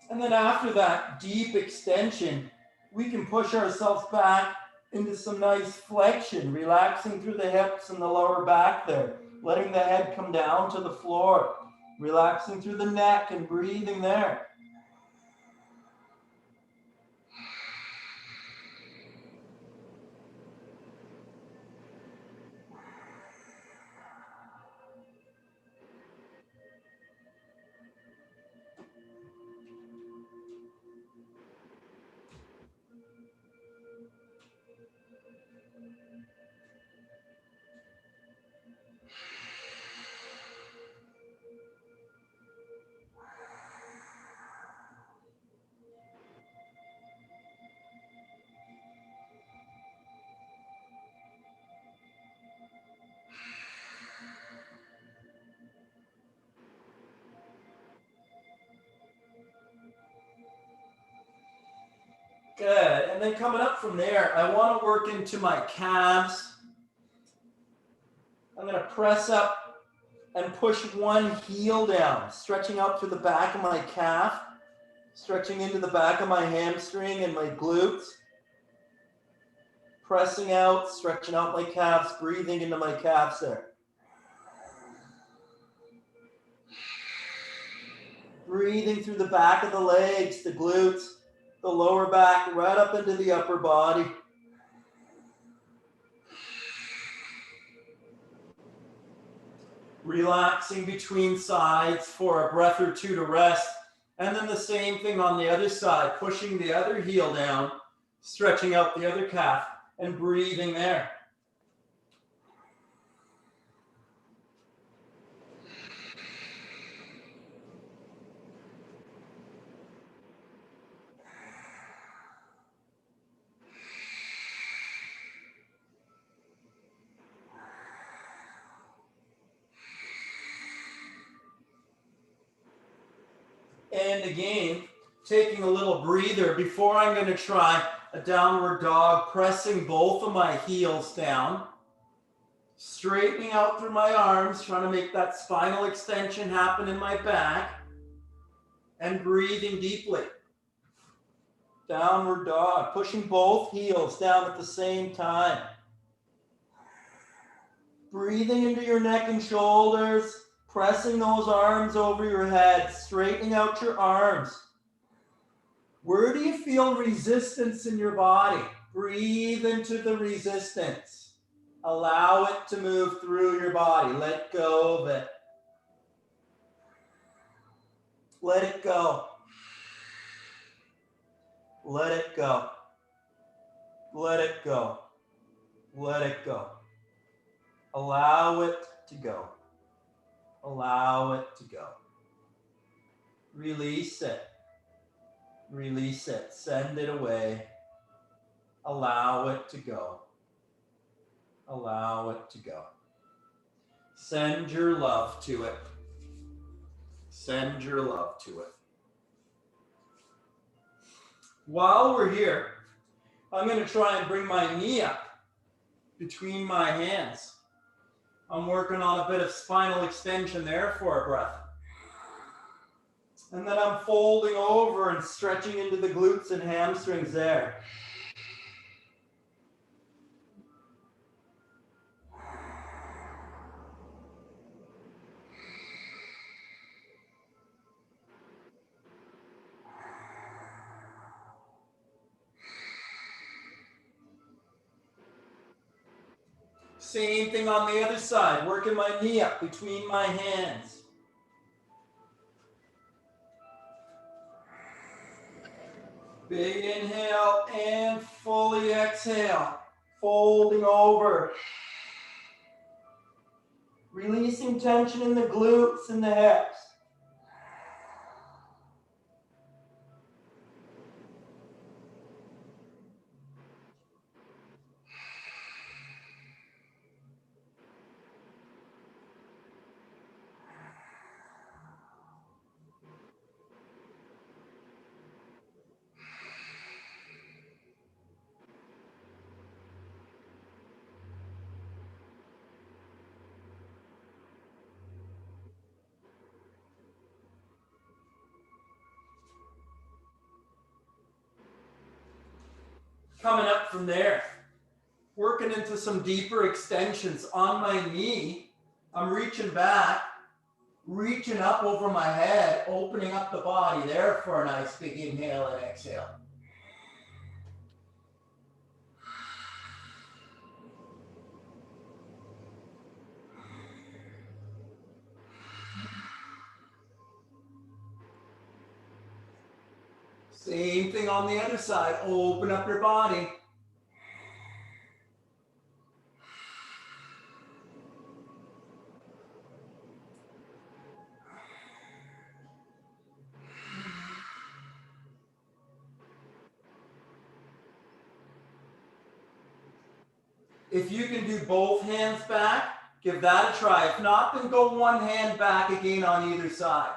And then after that deep extension, we can push ourselves back into some nice flexion, relaxing through the hips and the lower back there, letting the head come down to the floor, relaxing through the neck and breathing there. Good, and then coming up from there, I want to work into my calves. I'm going to press up and push one heel down, stretching out through the back of my calf, stretching into the back of my hamstring and my glutes. Pressing out, stretching out my calves, breathing into my calves there. Breathing through the back of the legs, the glutes, the lower back, right up into the upper body. Relaxing between sides for a breath or two to rest. And then the same thing on the other side, pushing the other heel down, stretching out the other calf, and breathing there. And again, taking a little breather before I'm going to try a downward dog, pressing both of my heels down, straightening out through my arms, trying to make that spinal extension happen in my back, and breathing deeply. Downward dog, pushing both heels down at the same time. Breathing into your neck and shoulders, pressing those arms over your head, straightening out your arms. Where do you feel resistance in your body? Breathe into the resistance. Allow it to move through your body. Let go of it. Let it go. Let it go. Let it go. Let it go. Allow it to go. Allow it to go. Release it. Release it. Send it away. Allow it to go. Allow it to go. Send your love to it. Send your love to it. While we're here, I'm going to try and bring my knee up between my hands. I'm working on a bit of spinal extension there for a breath. And then I'm folding over and stretching into the glutes and hamstrings there. Same thing on the other side, working my knee up between my hands. Big inhale and fully exhale. Folding over. Releasing tension in the glutes and the hips. Coming up from there, working into some deeper extensions on my knee. I'm reaching back, reaching up over my head, opening up the body there for a nice big inhale and exhale. Same thing on the other side. Open up your body. If you can do both hands back, give that a try. If not, then go one hand back again on either side.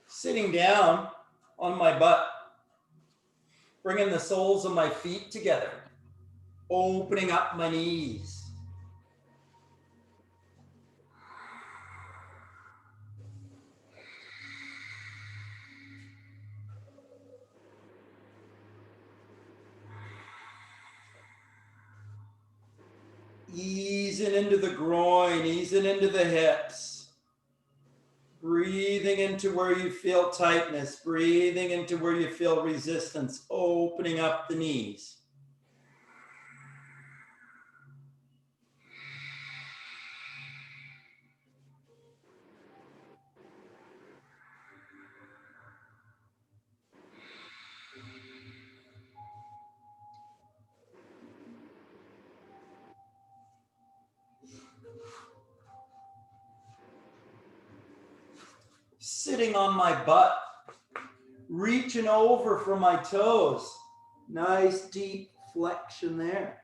Sitting down on my butt, bringing the soles of my feet together, opening up my knees. Easing into the groin, easing into the hips. Breathing into where you feel tightness, breathing into where you feel resistance, opening up the knees. sitting on my butt, reaching over for my toes. Nice deep flexion there.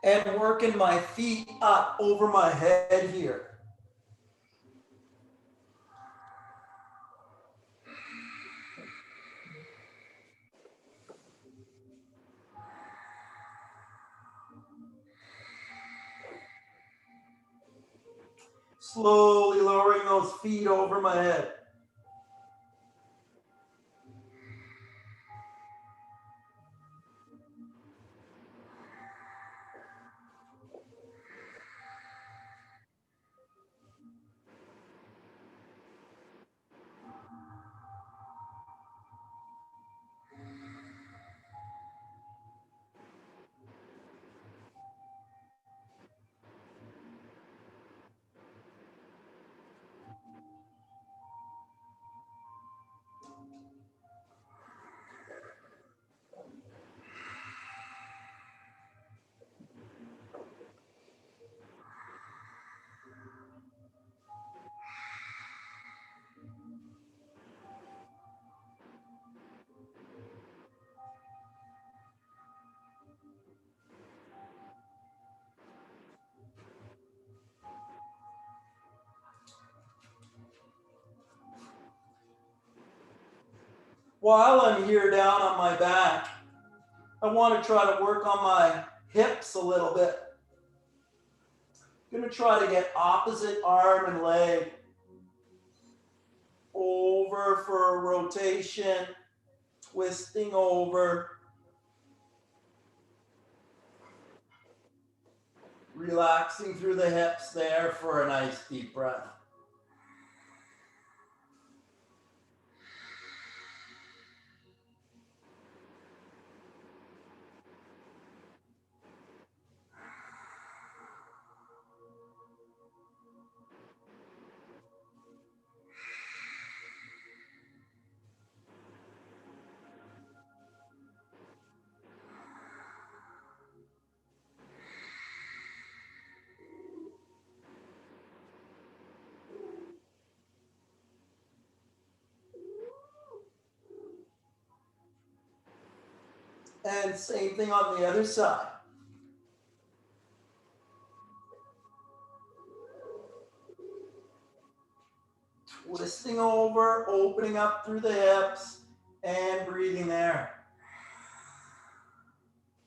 And working my feet up over my head here. Slowly lowering those feet over my head. While I'm here down on my back, I want to try to work on my hips a little bit. I'm going to try to get opposite arm and leg over for a rotation, twisting over. Relaxing through the hips there for a nice deep breath. And same thing on the other side. Twisting over, opening up through the hips, and breathing there.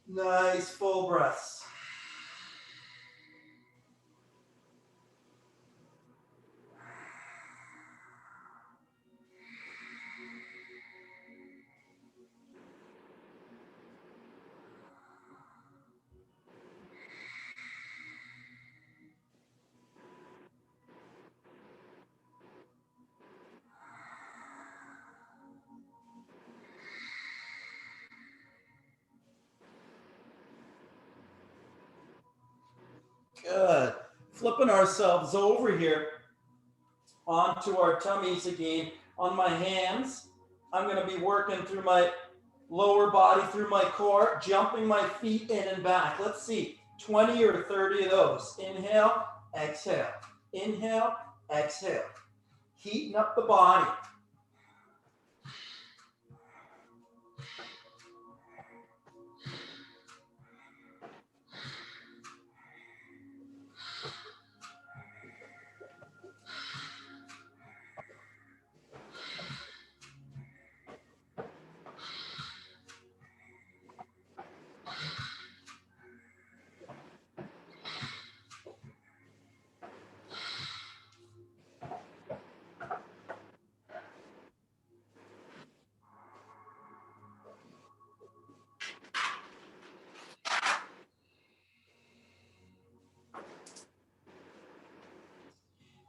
Nice full breaths. Good. Flipping ourselves over here onto our tummies again. On my hands, I'm going to be working through my lower body, through my core, jumping my feet in and back. Let's see, 20 or 30 of those. Inhale, exhale. Inhale, exhale. Heating up the body.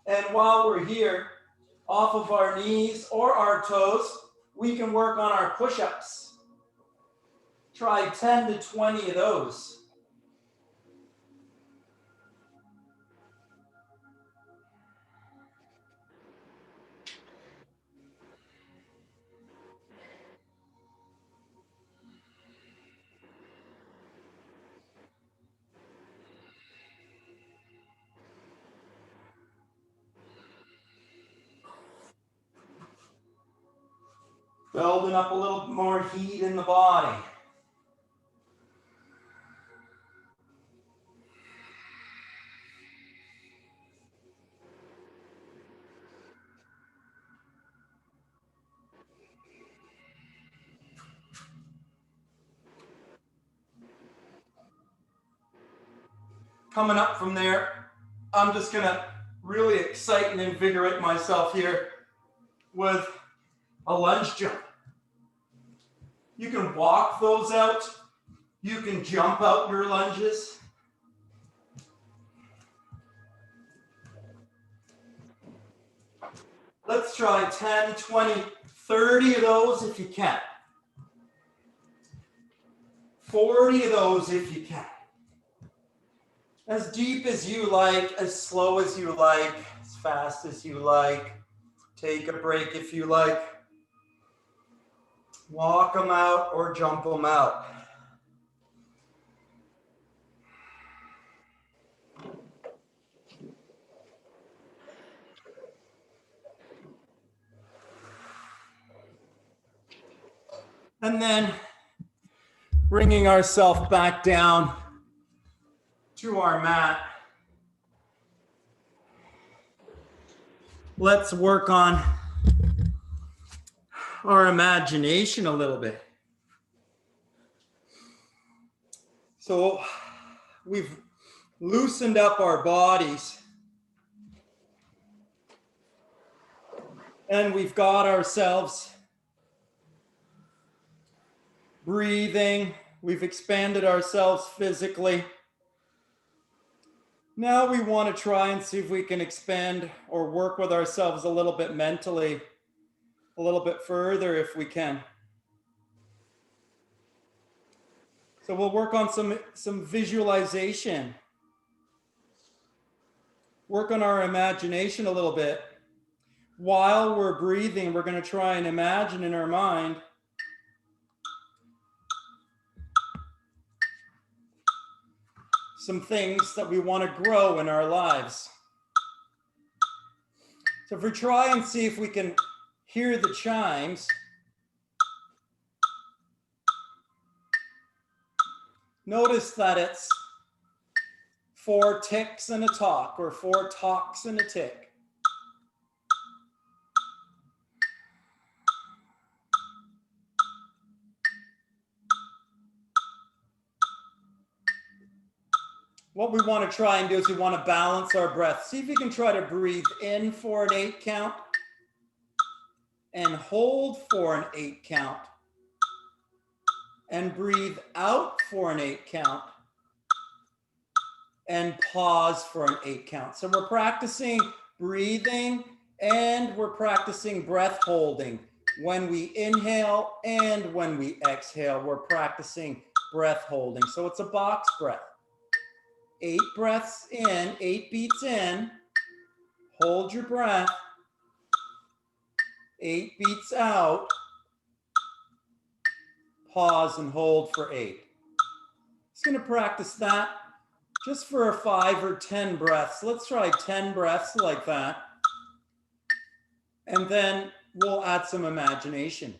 And while we're here, off of our knees or our toes, we can work on our push-ups. Try 10 to 20 of those. Building up a little more heat in the body. Coming up from there, I'm just gonna really excite and invigorate myself here with a lunge jump. You can walk those out. You can jump out your lunges. Let's try 10, 20, 30 of those if you can. 40 of those if you can. As deep as you like, as slow as you like, as fast as you like. Take a break if you like. Walk them out or jump them out. And then bringing ourselves back down to our mat. Let's work on our imagination a little bit. So we've loosened up our bodies and we've got ourselves breathing. We've expanded ourselves physically. Now we want to try and see if we can expand or work with ourselves a little bit mentally, a little bit further if we can. So we'll work on some visualization. Work on our imagination a little bit. While we're breathing, we're going to try and imagine in our mind some things that we want to grow in our lives. So if we try and see if we can hear the chimes, notice that it's 4 ticks and a talk, or 4 talks and a tick. What we want to try and do is we want to balance our breath. See if you can try to breathe in for an 8 count and hold for an 8 count and breathe out for an 8 count and pause for an 8 count. So we're practicing breathing and we're practicing breath holding. When we inhale and when we exhale, we're practicing breath holding. So it's a box breath. 8 breaths in, 8 beats in, hold your breath, 8 beats out, pause and hold for 8. Just going to practice that just for 5 or 10 breaths. Let's try 10 breaths like that. And then we'll add some imagination.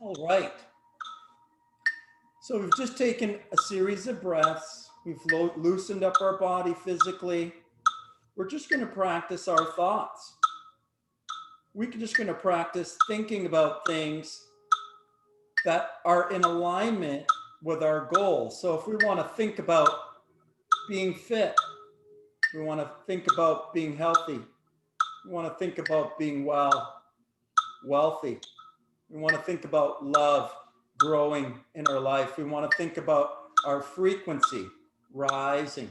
All right. So we've just taken a series of breaths. We've loosened up our body physically. We're just going to practice our thoughts. We're just going to practice thinking about things that are in alignment with our goals. So if we want to think about being fit, we want to think about being healthy, we want to think about being wealthy, we want to think about love growing in our life, we want to think about our frequency rising,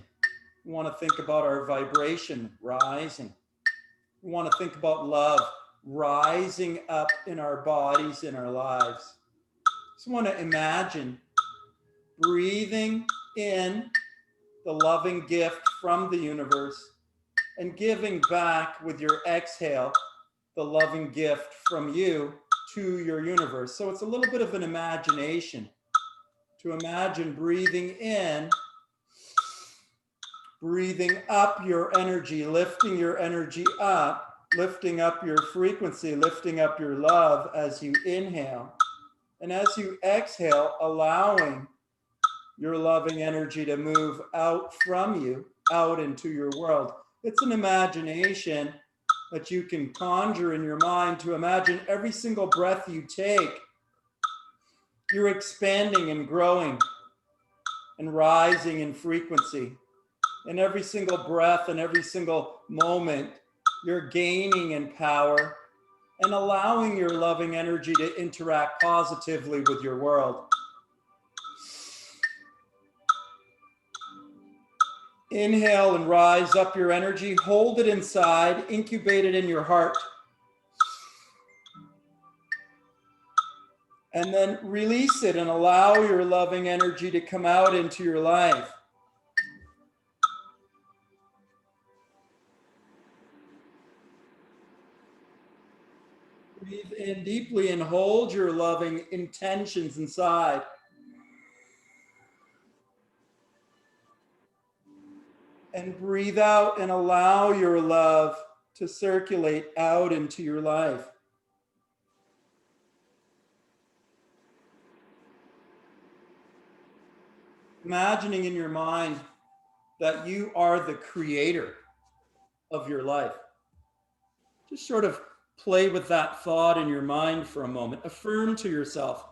we want to think about our vibration rising, we want to think about love rising up in our bodies, in our lives. So I want to imagine breathing in the loving gift from the universe and giving back with your exhale the loving gift from you to your universe. So it's a little bit of an imagination to imagine breathing in, breathing up your energy, lifting your energy up, lifting up your frequency, lifting up your love as you inhale. And as you exhale, allowing your loving energy to move out from you, out into your world. It's an imagination that you can conjure in your mind to imagine every single breath you take, you're expanding and growing and rising in frequency. And every single breath and every single moment, you're gaining in power and allowing your loving energy to interact positively with your world. Inhale and rise up your energy. Hold it inside. Incubate it in your heart. And then release it and allow your loving energy to come out into your life. Breathe in deeply and hold your loving intentions inside. And breathe out and allow your love to circulate out into your life. Imagining in your mind that you are the creator of your life. Just sort of play with that thought in your mind for a moment. Affirm to yourself,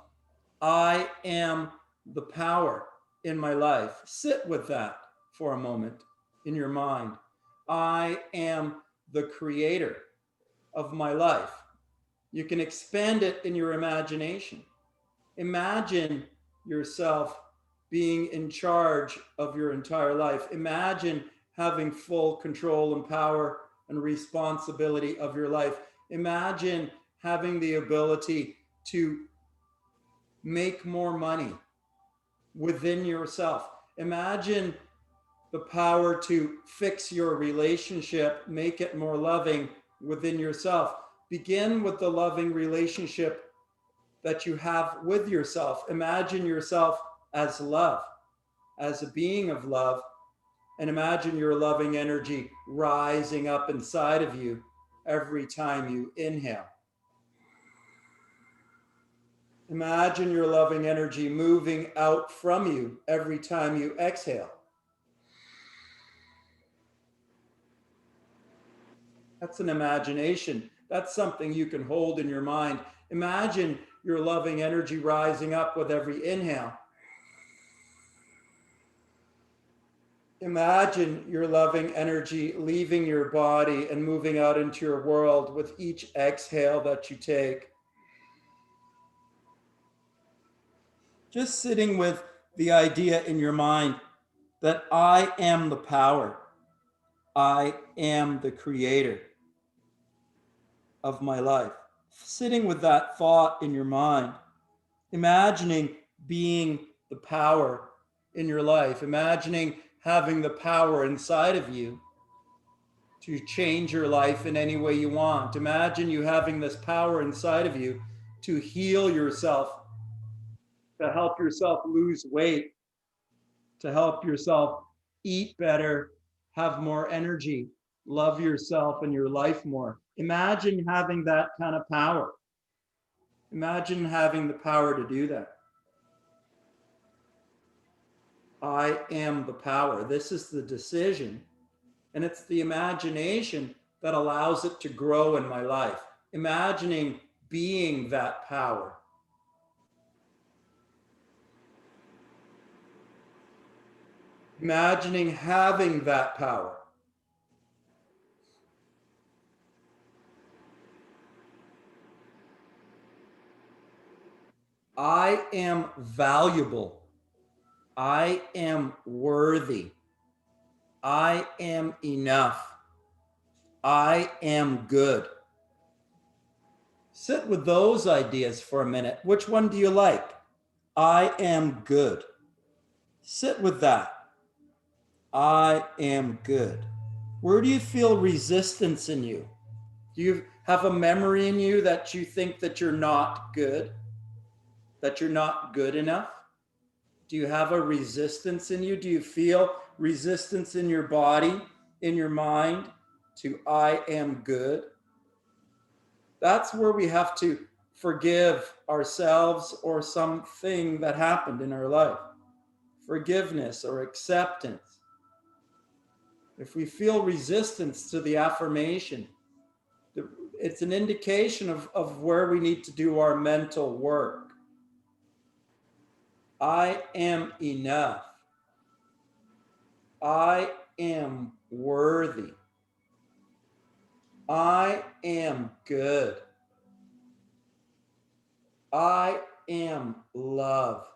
I am the power in my life. Sit with that for a moment in your mind. I am the creator of my life. You can expand it in your imagination. Imagine yourself being in charge of your entire life. Imagine having full control and power and responsibility of your life. Imagine having the ability to make more money within yourself. Imagine the power to fix your relationship, make it more loving within yourself. Begin with the loving relationship that you have with yourself. Imagine yourself as love, as a being of love, and imagine your loving energy rising up inside of you every time you inhale. Imagine your loving energy moving out from you every time you exhale. That's an imagination. That's something you can hold in your mind. Imagine your loving energy rising up with every inhale. Imagine your loving energy leaving your body and moving out into your world with each exhale that you take. Just sitting with the idea in your mind that I am the power. I am the creator of my life. Sitting with that thought in your mind, imagining being the power in your life, imagining having the power inside of you to change your life in any way you want. Imagine you having this power inside of you to heal yourself, to help yourself lose weight, to help yourself eat better, have more energy, love yourself and your life more. Imagine having that kind of power. Imagine having the power to do that. I am the power. This is the decision. And it's the imagination that allows it to grow in my life. Imagining being that power. Imagining having that power. I am valuable. I am worthy. I am enough. I am good. Sit with those ideas for a minute. Which one do you like? I am good. Sit with that. I am good. Where do you feel resistance in you? Do you have a memory in you that you think that you're not good? That you're not good enough? Do you have a resistance in you? Do you feel resistance in your body, in your mind to I am good? That's where we have to forgive ourselves or something that happened in our life. Forgiveness or acceptance. If we feel resistance to the affirmation, it's an indication of where we need to do our mental work. I am enough. I am worthy. I am good. I am love.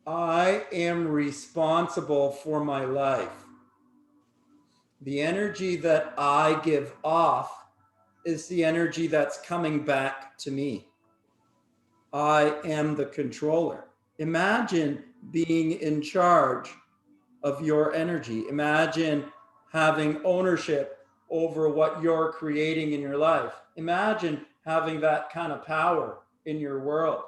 I am responsible for my life. The energy that I give off is the energy that's coming back to me. I am the controller. Imagine being in charge of your energy. Imagine having ownership over what you're creating in your life. Imagine having that kind of power in your world.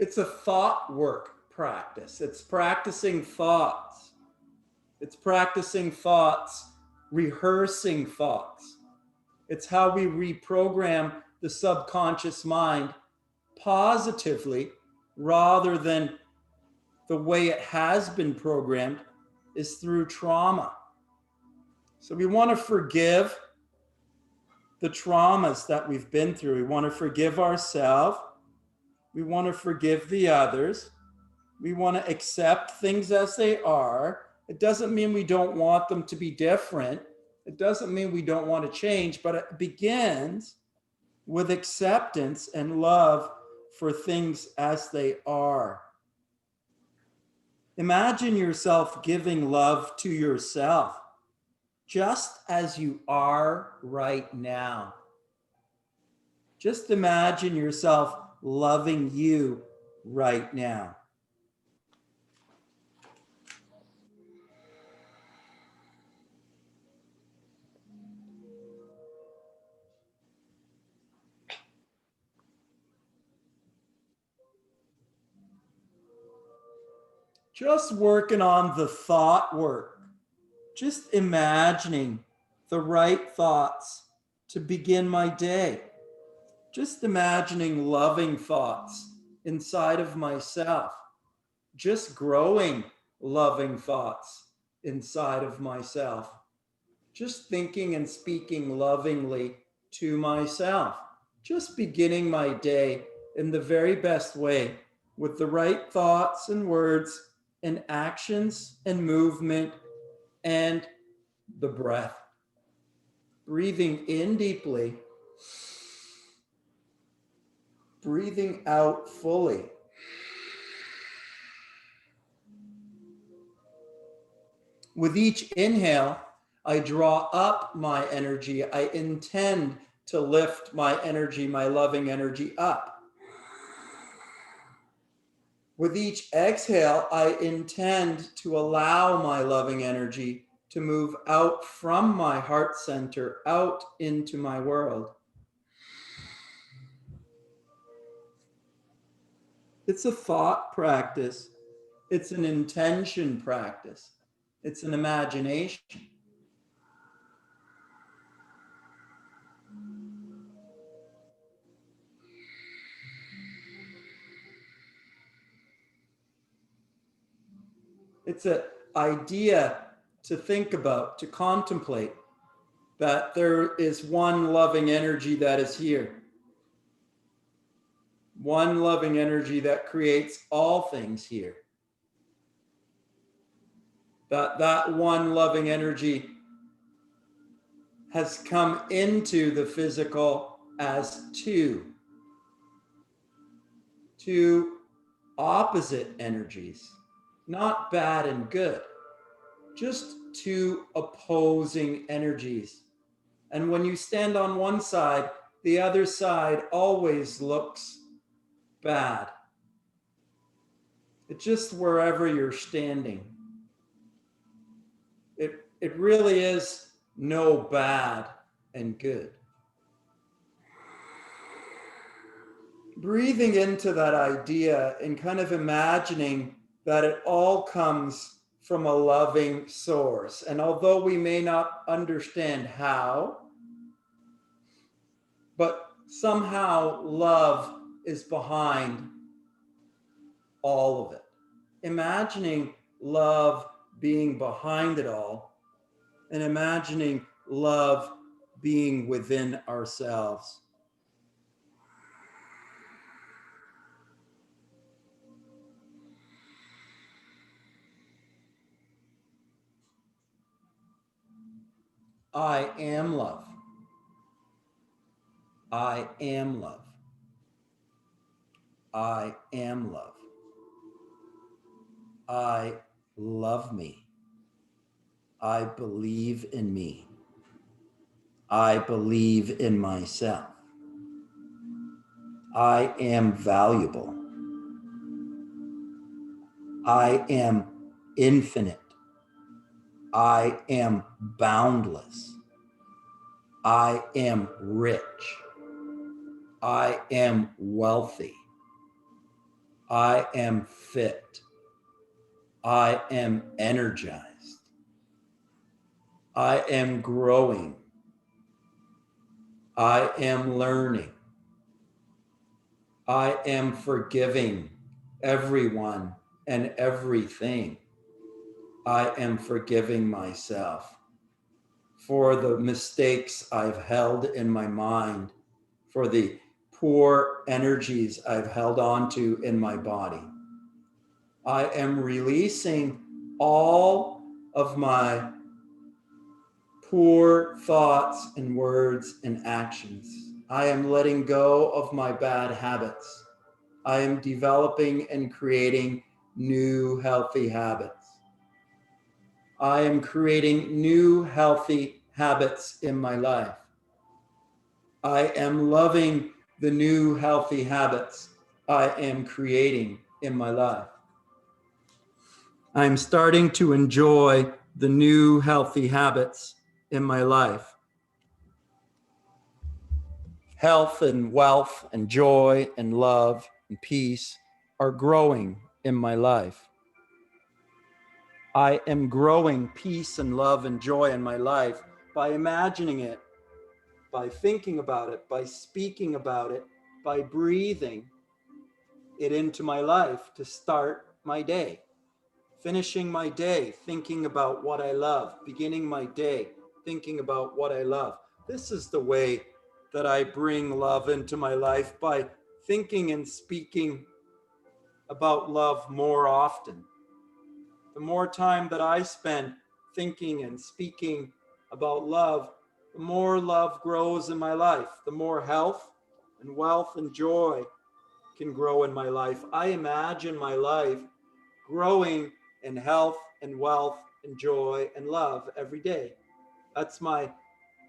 It's a thought work practice. It's practicing thoughts. It's practicing thoughts, rehearsing thoughts. It's how we reprogram the subconscious mind positively rather than the way it has been programmed is through trauma. So we want to forgive the traumas that we've been through. We want to forgive ourselves. We want to forgive the others. We want to accept things as they are. It doesn't mean we don't want them to be different. It doesn't mean we don't want to change, but it begins with acceptance and love for things as they are. Imagine yourself giving love to yourself just as you are right now. Just imagine yourself loving you right now. Just working on the thought work. Just imagining the right thoughts to begin my day. Just imagining loving thoughts inside of myself. Just growing loving thoughts inside of myself. Just thinking and speaking lovingly to myself. Just beginning my day in the very best way with the right thoughts and words and actions and movement and the breath. Breathing in deeply, breathing out fully. With each inhale, I draw up my energy. I intend to lift my energy, my loving energy up. With each exhale, I intend to allow my loving energy to move out from my heart center, out into my world. It's a thought practice. It's an intention practice. It's an imagination. It's an idea to think about, to contemplate that there is one loving energy that is here. One loving energy that creates all things here. That one loving energy has come into the physical as two opposite energies, not bad and good, just two opposing energies. And when you stand on one side, the other side always looks bad. It's just wherever you're standing. It really is no bad and good. Breathing into that idea and kind of imagining that it all comes from a loving source. And although we may not understand how, but somehow love is behind all of it. Imagining love being behind it all and imagining love being within ourselves. I am love. I am love. I am love. I love me. I believe in me. I believe in myself. I am valuable. I am infinite. I am boundless. I am rich. I am wealthy. I am fit. I am energized. I am growing. I am learning. I am forgiving everyone and everything. I am forgiving myself for the mistakes I've held in my mind, for the poor energies I've held on to in my body. I am releasing all of my poor thoughts and words and actions. I am letting go of my bad habits. I am developing and creating new healthy habits. I am creating new healthy habits in my life. I am loving the new healthy habits I am creating in my life. I'm starting to enjoy the new healthy habits in my life. Health and wealth and joy and love and peace are growing in my life. I am growing peace and love and joy in my life by imagining it, by thinking about it, by speaking about it, by breathing it into my life to start my day. Finishing my day, thinking about what I love, beginning my day, thinking about what I love. This is the way that I bring love into my life, by thinking and speaking about love more often. The more time that I spend thinking and speaking about love, the more love grows in my life, the more health and wealth and joy can grow in my life. I imagine my life growing in health and wealth and joy and love every day. That's my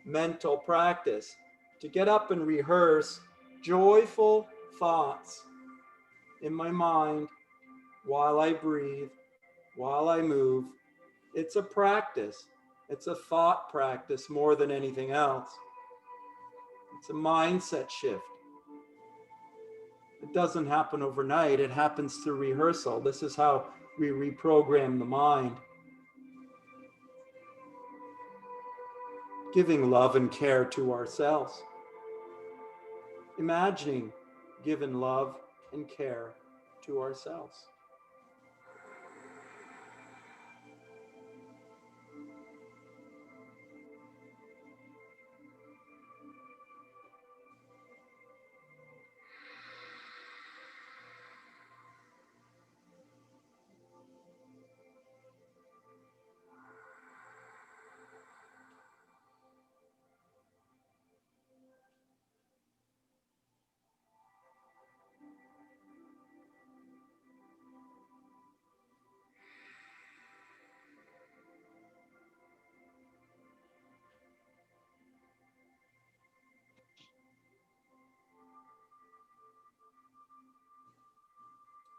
mental practice, to get up and rehearse joyful thoughts in my mind while I breathe, while I move. It's a practice. It's a thought practice more than anything else. It's a mindset shift. It doesn't happen overnight. It happens through rehearsal. This is how we reprogram the mind. Giving love and care to ourselves. Imagining giving love and care to ourselves.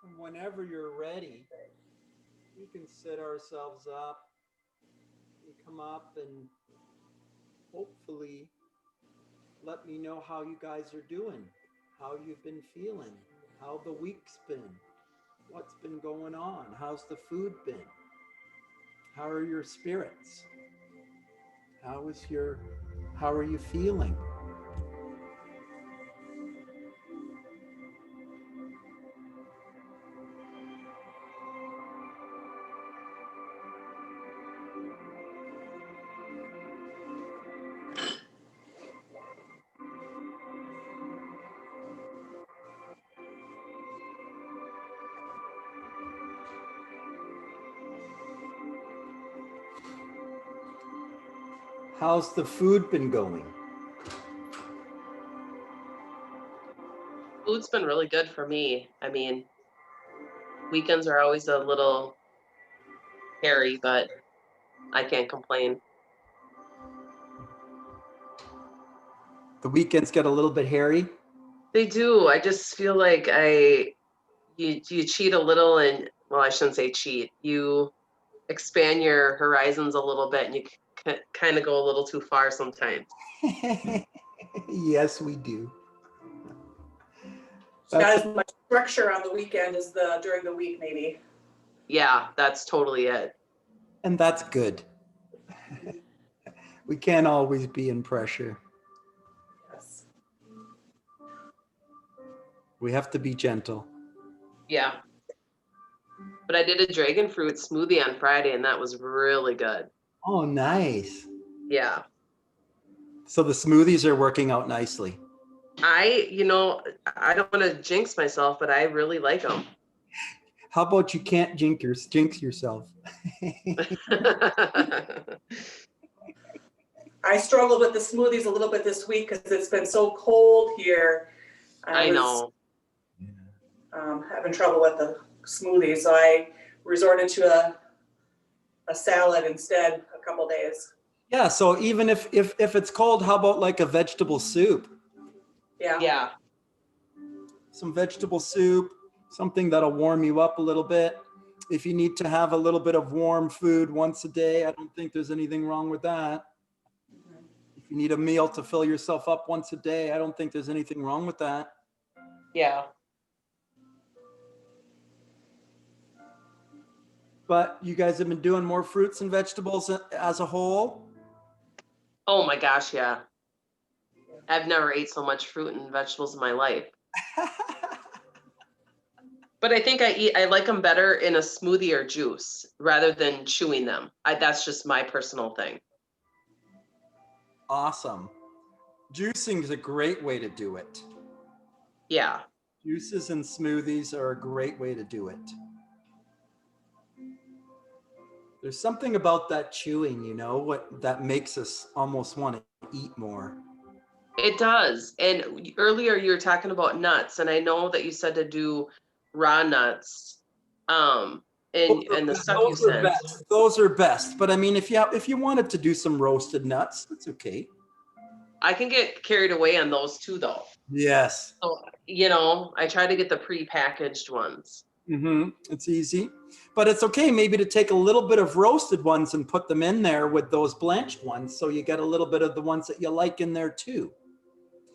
And whenever you're ready, we can set ourselves up and come up and hopefully let me know how you guys are doing, how you've been feeling, how the week's been, what's been going on, how's the food been, how are your spirits, how are you feeling? How's the food been going? Food's been really good for me. I mean, weekends are always a little hairy, but I can't complain. The weekends get a little bit hairy? They do. I just feel like you cheat a little, and well, I shouldn't say cheat. You expand your horizons a little bit, and you kind of go a little too far sometimes. Yes, we do. Not as much structure on the weekend as during the week, maybe. Yeah, that's totally it. And that's good. We can't always be in pressure. Yes. We have to be gentle. Yeah. But I did a dragon fruit smoothie on Friday, and that was really good. Oh, nice. Yeah. So the smoothies are working out nicely. I don't want to jinx myself, but I really like them. How about you can't jinx yourself? I struggled with the smoothies a little bit this week because it's been so cold here. I know. Having trouble with the smoothies, so I resorted to a salad instead a couple days. Yeah, so even if it's cold, how about like a vegetable soup? Yeah. Some vegetable soup, something that'll warm you up a little bit. If you need to have a little bit of warm food once a day, I don't think there's anything wrong with that. If you need a meal to fill yourself up once a day, I don't think there's anything wrong with that. Yeah. But you guys have been doing more fruits and vegetables as a whole? Oh my gosh, yeah. I've never ate so much fruit and vegetables in my life. But I think I like them better in a smoothie or juice rather than chewing them. That's just my personal thing. Awesome. Juicing is a great way to do it. Yeah. Juices and smoothies are a great way to do it. There's something about that chewing, that makes us almost want to eat more. It does. And earlier you were talking about nuts, and I know that you said to do raw nuts. and the stuff you Those are sent. best. Those are best. But I mean, if you wanted to do some roasted nuts, that's okay. I can get carried away on those too, though. Yes. So, you know, I try to get the pre-packaged ones. It's easy, but it's okay maybe to take a little bit of roasted ones and put them in there with those blanched ones, so you get a little bit of the ones that you like in there too.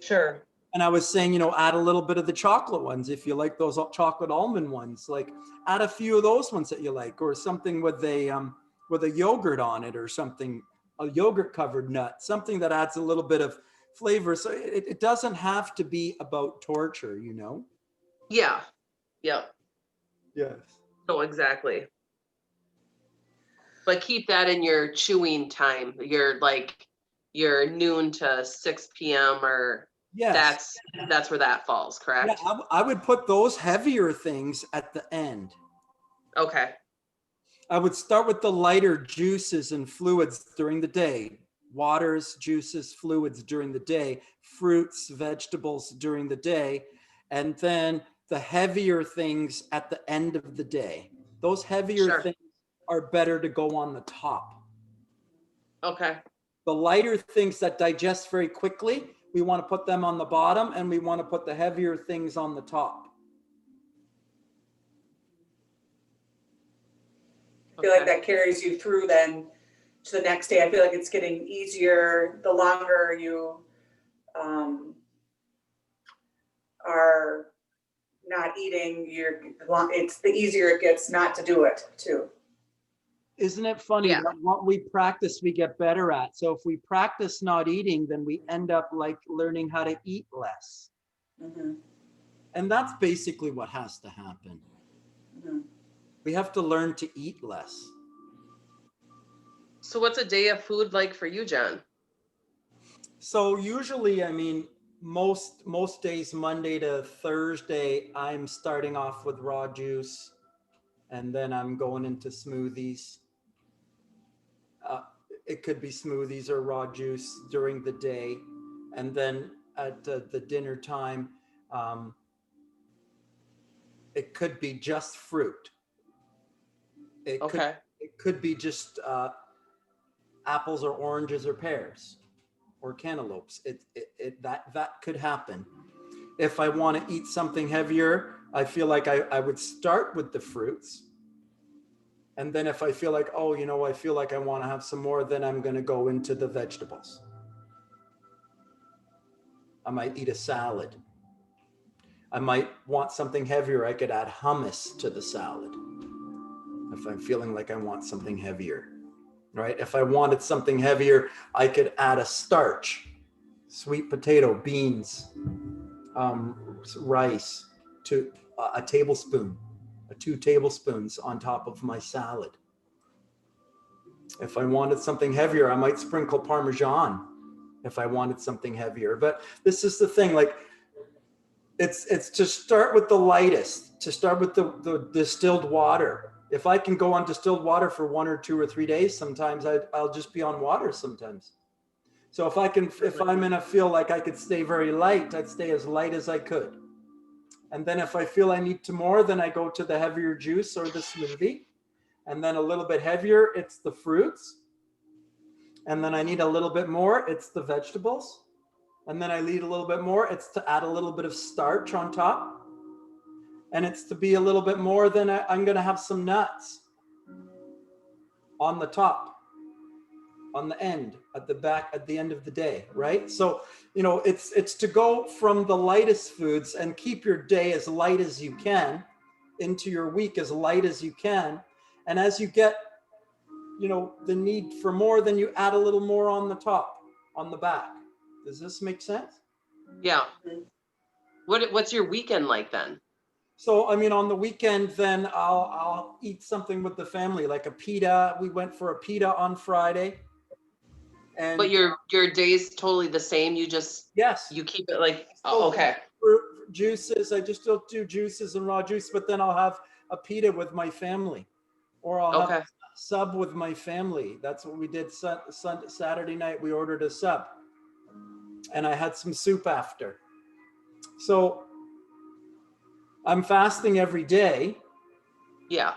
Sure. And I was saying, add a little bit of the chocolate ones if you like those chocolate almond ones. Like, add a few of those ones that you like, or something with a yogurt on it, or something, a yogurt covered nut, something that adds a little bit of flavor. So it doesn't have to be about torture, Yeah. Yep. Yes. No, exactly. But keep that in your chewing time. Your noon to 6 p.m. or Yes. that's where that falls, correct? Yeah, I would put those heavier things at the end. Okay. I would start with the lighter juices and fluids during the day. Waters, juices, fluids during the day, fruits, vegetables during the day, and then the heavier things at the end of the day. Those heavier Sure. things are better to go on the top. Okay. The lighter things that digest very quickly, we want to put them on the bottom, and we want to put the heavier things on the top. I feel like that carries you through then to the next day. I feel like it's getting easier the longer you are not eating. It's the easier it gets not to do it too. Isn't it funny Yeah. that what we practice, we get better at? So if we practice not eating, then we end up like learning how to eat less. Mm-hmm. And that's basically what has to happen. Mm-hmm. We have to learn to eat less. So what's a day of food like for you, John? So usually, I mean, most days, Monday to Thursday, I'm starting off with raw juice, and then I'm going into smoothies. It could be smoothies or raw juice during the day. And then at the dinner time, it could be just fruit. It could be just apples or oranges or pears or cantaloupes. That could happen. If I want to eat something heavier, I feel like I would start with the fruits. And then if I feel like, I feel like I want to have some more, then I'm going to go into the vegetables. I might eat a salad. I might want something heavier. I could add hummus to the salad if I'm feeling like I want something heavier, right? If I wanted something heavier, I could add a starch, sweet potato, beans, rice, to a tablespoon, 2 tablespoons on top of my salad. If I wanted something heavier, I might sprinkle Parmesan if I wanted something heavier. But this is the thing, like, it's to start with the lightest, to start with the distilled water. If I can go on distilled water for 1 or 2 or 3 days, sometimes I'll just be on water sometimes. So if I'm in a feel like I could stay very light, I'd stay as light as I could. And then if I feel I need to more, then I go to the heavier juice or the smoothie. And then a little bit heavier, it's the fruits. And then I need a little bit more, it's the vegetables. And then I need a little bit more, it's to add a little bit of starch on top. And it's to be a little bit more, then I'm going to have some nuts on the top, on the end, at the back, at the end of the day, right? So, it's to go from the lightest foods and keep your day as light as you can, into your week as light as you can. And as you get, the need for more, then you add a little more on the top, on the back. Does this make sense? Yeah. What's your weekend like then? So, I mean, on the weekend, then I'll eat something with the family, like a pita. We went for a pita on Friday. And But your day's totally the same. yes, you keep it like, okay. For juices, I just don't do juices and raw juice, but then I'll have a pita with my family, or I'll have a sub with my family. That's what we did Saturday night. We ordered a sub, and I had some soup after. So I'm fasting every day. Yeah.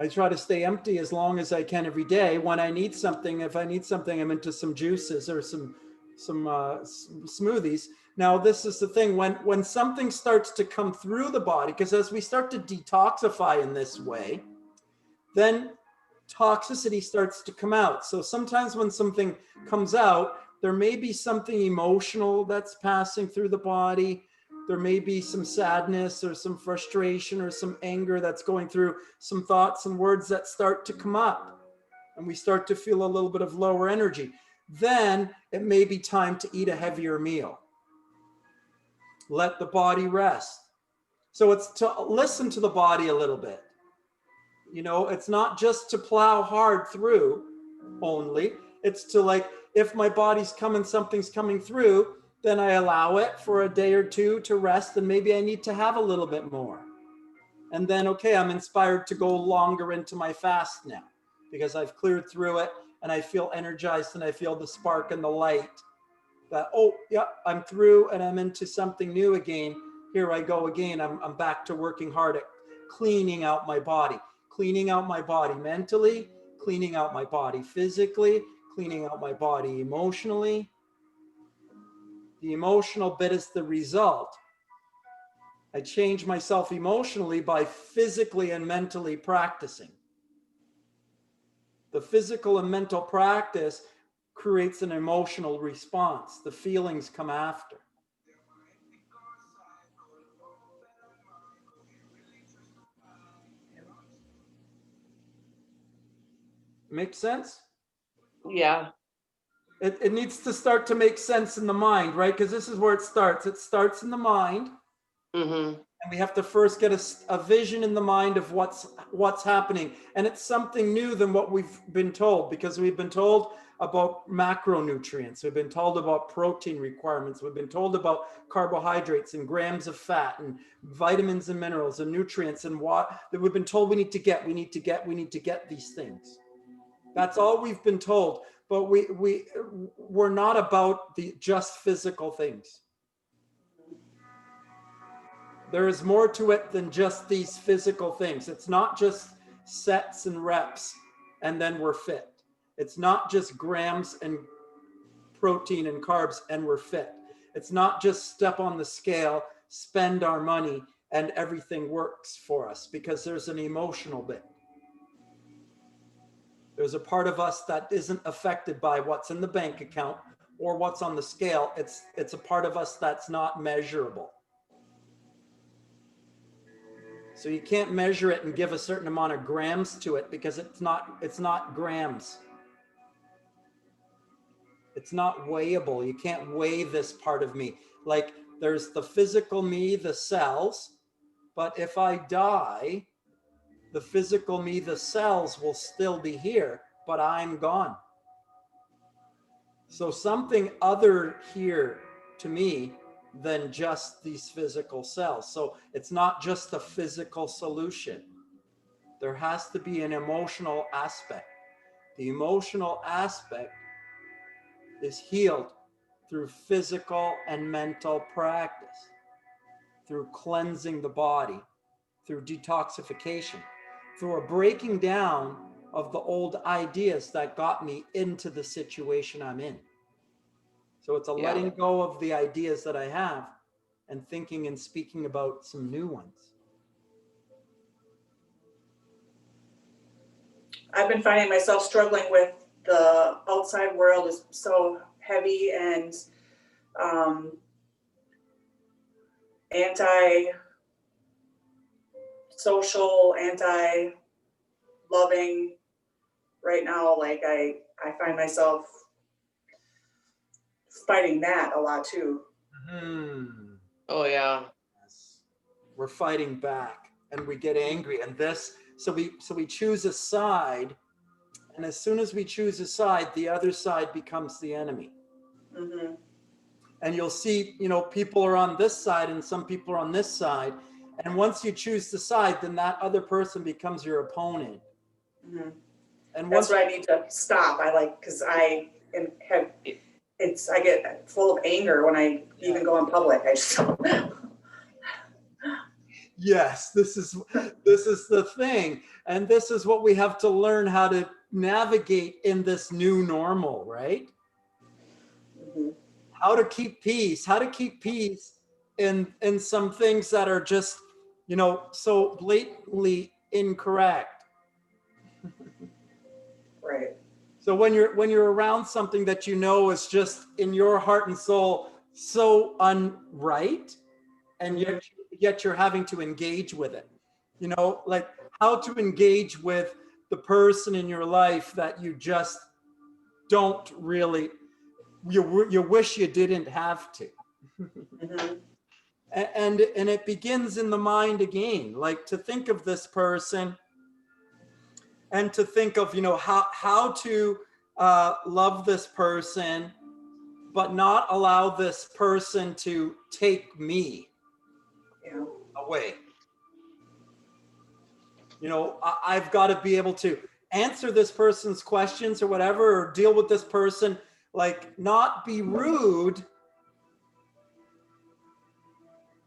I try to stay empty as long as I can every day. When I need something, if I need something, I'm into some juices or some smoothies. Now, this is the thing, when something starts to come through the body, because as we start to detoxify in this way, then toxicity starts to come out. So sometimes when something comes out, there may be something emotional that's passing through the body. There may be some sadness or some frustration or some anger that's going through, some thoughts and words that start to come up, and we start to feel a little bit of lower energy. Then it may be time to eat a heavier meal. Let the body rest. So it's to listen to the body a little bit. You know, it's not just to plow hard through only. It's to, like, if my body's coming, something's coming through, then I allow it for a day or two to rest, and maybe I need to have a little bit more. And then, okay, I'm inspired to go longer into my fast now because I've cleared through it and I feel energized and I feel the spark and the light that, oh, yeah, I'm through and I'm into something new again. Here I go again. I'm back to working hard at cleaning out my body mentally, cleaning out my body physically, cleaning out my body emotionally. The emotional bit is the result. I change myself emotionally by physically and mentally practicing. The physical and mental practice creates an emotional response. The feelings come after. Make sense? Yeah. It needs to start to make sense in the mind, right? Because this is where it starts. It starts in the mind. Mm-hmm. And we have to first get a vision in the mind of what's happening. And it's something new than what we've been told, because we've been told about macronutrients. We've been told about protein requirements. We've been told about carbohydrates and grams of fat and vitamins and minerals and nutrients and what that we've been told we need to get these things. That's all we've been told. But we're not about the just physical things. There is more to it than just these physical things. It's not just sets and reps and then we're fit. It's not just grams and protein and carbs and we're fit. It's not just step on the scale, spend our money, and everything works for us, because there's an emotional bit. There's a part of us that isn't affected by what's in the bank account or what's on the scale. It's a part of us that's not measurable. So you can't measure it and give a certain amount of grams to it, because it's not grams. It's not weighable. You can't weigh this part of me. Like, there's the physical me, the cells, but if I die, the physical me, the cells will still be here, but I'm gone. So something other here to me than just these physical cells. So it's not just a physical solution. There has to be an emotional aspect. The emotional aspect is healed through physical and mental practice, through cleansing the body, through detoxification, through a breaking down of the old ideas that got me into the situation I'm in. So it's a letting go of the ideas that I have and thinking and speaking about some new ones. I've been finding myself struggling with the outside world is so heavy and anti-social, anti-loving right now. Like I find myself fighting that a lot too. Mm-hmm. Oh yeah. Yes. We're fighting back and we get angry, and so we choose a side, and as soon as we choose a side, the other side becomes the enemy. Mm-hmm. And you'll see, people are on this side and some people are on this side. And once you choose the side, then that other person becomes your opponent. Mm-hmm. And that's where I need to stop. Because I get full of anger when I even go in public. I just don't. Yes, this is the thing. And this is what we have to learn how to navigate in this new normal, right? Mhm. How to keep peace, in some things that are just, so blatantly incorrect. Right. So when you're around something that is just in your heart and soul so unright, and yet you're having to engage with it, like how to engage with the person in your life that you just don't really, you wish you didn't have to. Mhm. And it begins in the mind again, like to think of this person and to think of how to love this person, but not allow this person to take me Yeah. away. I've got to be able to answer this person's questions or whatever, or deal with this person, like not be rude,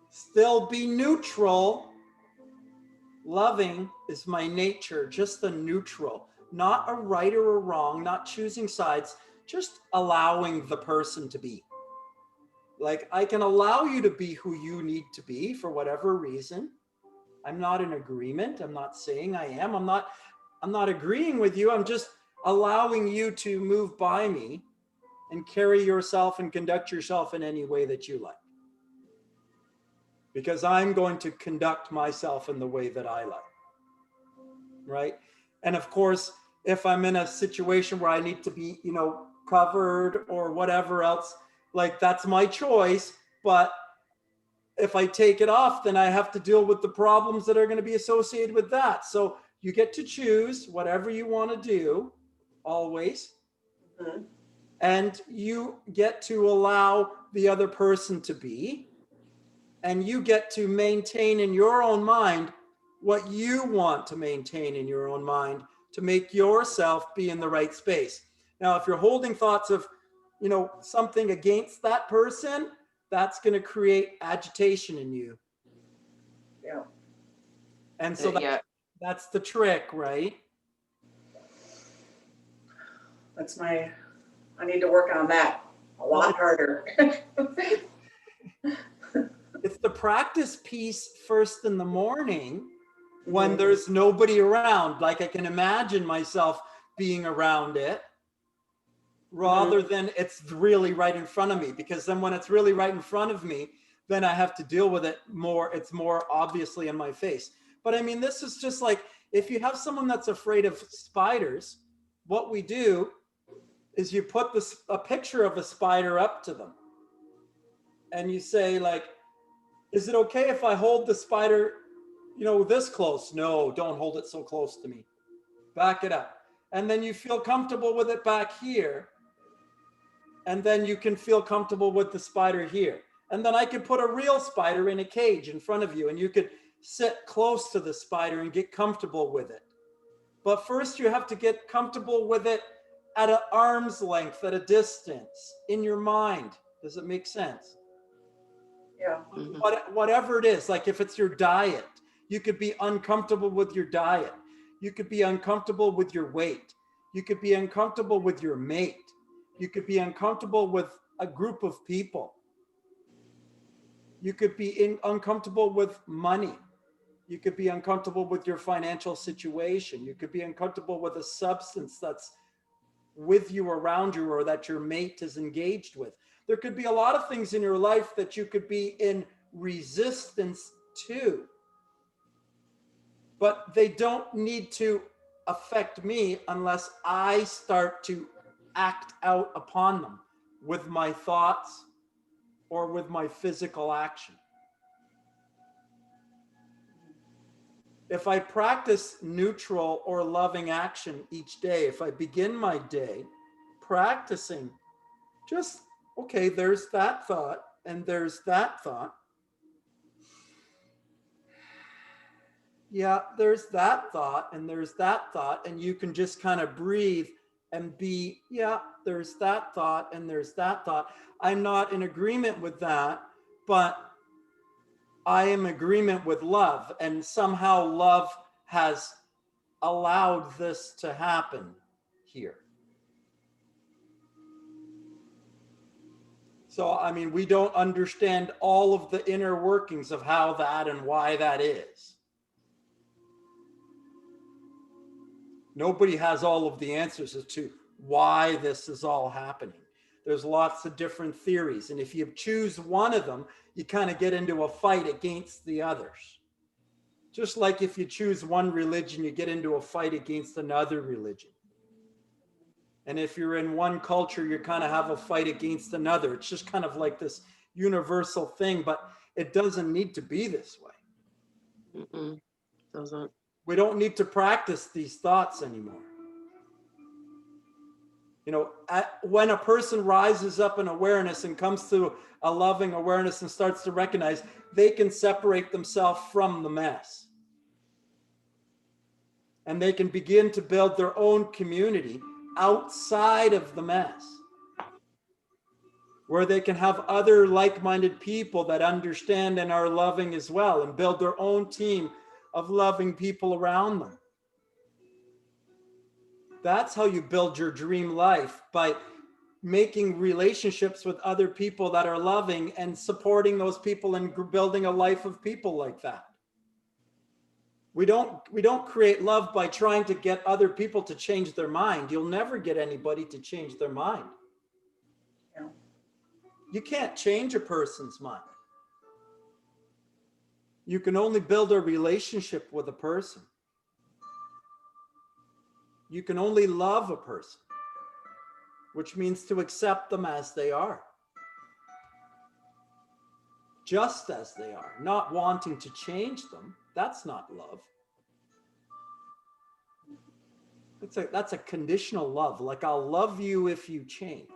still be neutral. Loving is my nature, just the neutral, not a right or a wrong, not choosing sides, just allowing the person to be. Like, I can allow you to be who you need to be for whatever reason. I'm not in agreement. I'm not saying I am. I'm not agreeing with you. I'm just allowing you to move by me and carry yourself and conduct yourself in any way that you like. Because I'm going to conduct myself in the way that I like. Right? And of course, if I'm in a situation where I need to be, covered or whatever else, like that's my choice. But if I take it off, then I have to deal with the problems that are going to be associated with that. So you get to choose whatever you want to do, always. Mhm. And you get to allow the other person to be. And you get to maintain in your own mind what you want to maintain in your own mind to make yourself be in the right space. Now, if you're holding thoughts of, something against that person, that's going to create agitation in you. Yeah. And so Yeah. that's the trick, right? I need to work on that a lot harder. It's the practice piece first in the morning when there's nobody around. Like I can imagine myself being around it rather than it's really right in front of me. Because then when it's really right in front of me, then I have to deal with it more. It's more obviously in my face. But I mean, this is just like, if you have someone that's afraid of spiders, what we do is you put a picture of a spider up to them. And you say like, is it okay if I hold the spider, this close? No, don't hold it so close to me. Back it up. And then you feel comfortable with it back here. And then you can feel comfortable with the spider here. And then I could put a real spider in a cage in front of you, and you could sit close to the spider and get comfortable with it. But first you have to get comfortable with it at an arm's length, at a distance, in your mind. Does it make sense? Yeah. Mhm. Whatever it is, like if it's your diet, you could be uncomfortable with your diet. You could be uncomfortable with your weight. You could be uncomfortable with your mate. You could be uncomfortable with a group of people. You could be uncomfortable with money. You could be uncomfortable with your financial situation. You could be uncomfortable with a substance that's with you, around you, or that your mate is engaged with. There could be a lot of things in your life that you could be in resistance to, but they don't need to affect me unless I start to act out upon them with my thoughts or with my physical action. If I practice neutral or loving action each day, if I begin my day practicing just, okay, there's that thought and there's that thought. Yeah, there's that thought and there's that thought. And you can just kind of breathe and be, yeah, there's that thought and there's that thought. I'm not in agreement with that, but I am in agreement with love, and somehow love has allowed this to happen here. So, I mean, we don't understand all of the inner workings of how that and why that is. Nobody has all of the answers as to why this is all happening. There's lots of different theories. And if you choose one of them, you kind of get into a fight against the others. Just like if you choose one religion, you get into a fight against another religion. And if you're in one culture, you kind of have a fight against another. It's just kind of like this universal thing, but it doesn't need to be this way. Doesn't. We don't need to practice these thoughts anymore. You know, when a person rises up in awareness and comes to a loving awareness and starts to recognize, they can separate themselves from the mess. And they can begin to build their own community outside of the mess, where they can have other like-minded people that understand and are loving as well, and build their own team of loving people around them. That's how you build your dream life, by making relationships with other people that are loving and supporting those people and building a life of people like that. We don't create love by trying to get other people to change their mind. You'll never get anybody to change their mind. Yeah. You can't change a person's mind. You can only build a relationship with a person. You can only love a person, which means to accept them as they are. Just as they are, not wanting to change them. That's not love. That's a conditional love. Like, I'll love you if you change.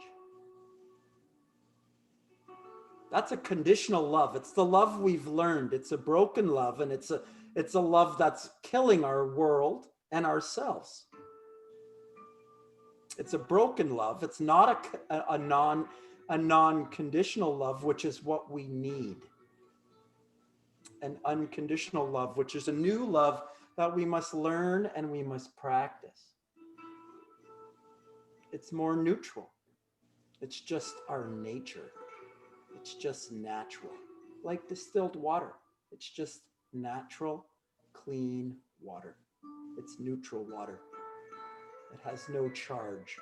That's a conditional love. It's the love we've learned. It's a broken love, and it's a love that's killing our world and ourselves. It's a broken love. It's not a non-conditional love, which is what we need. An unconditional love, which is a new love that we must learn and we must practice. It's more neutral. It's just our nature. It's just natural, like distilled water. It's just natural, clean water. It's neutral water. It has no charge.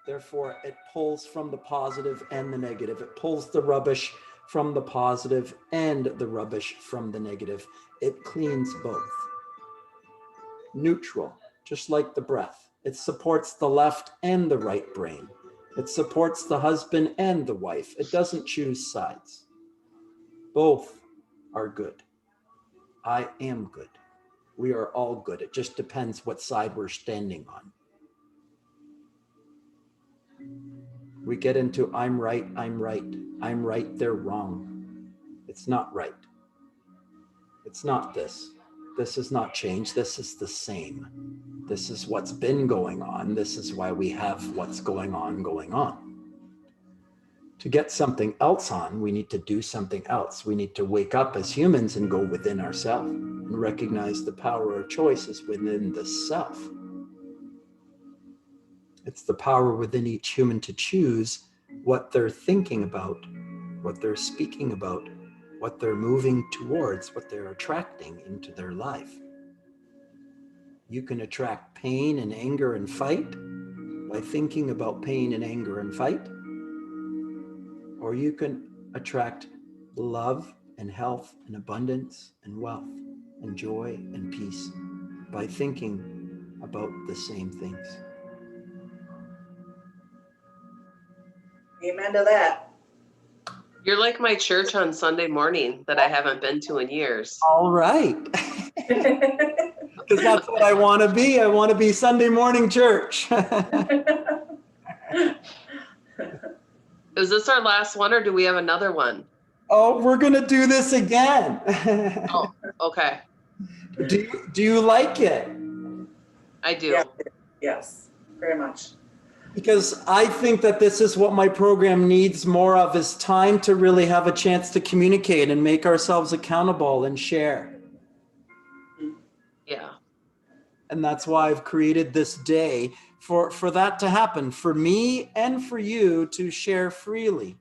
Therefore, it pulls from the positive and the negative. It pulls the rubbish from the positive and the rubbish from the negative. It cleans both. Neutral, just like the breath. It supports the left and the right brain. It supports the husband and the wife. It doesn't choose sides. Both are good. I am good. We are all good. It just depends what side we're standing on. We get into I'm right, I'm right, I'm right, they're wrong. It's not right. It's not this. This is not change. This is the same. This is what's been going on. This is why we have what's going on. To get something else on, we need to do something else. We need to wake up as humans and go within ourselves and recognize the power of choices within the self. It's the power within each human to choose what they're thinking about, what they're speaking about, what they're moving towards, what they're attracting into their life. You can attract pain and anger and fight by thinking about pain and anger and fight. Or you can attract love and health and abundance and wealth and joy and peace by thinking about the same things. Amen to that. You're like my church on Sunday morning that I haven't been to in years. All right. Because that's what I want to be. I want to be Sunday morning church. Is this our last one, or do we have another one? Oh, we're going to do this again. Oh, okay. Do you like it? I do. Yeah. Yes, very much. Because I think that this is what my program needs more of, is time to really have a chance to communicate and make ourselves accountable and share. Yeah. And that's why I've created this day for that to happen, for me and for you to share freely.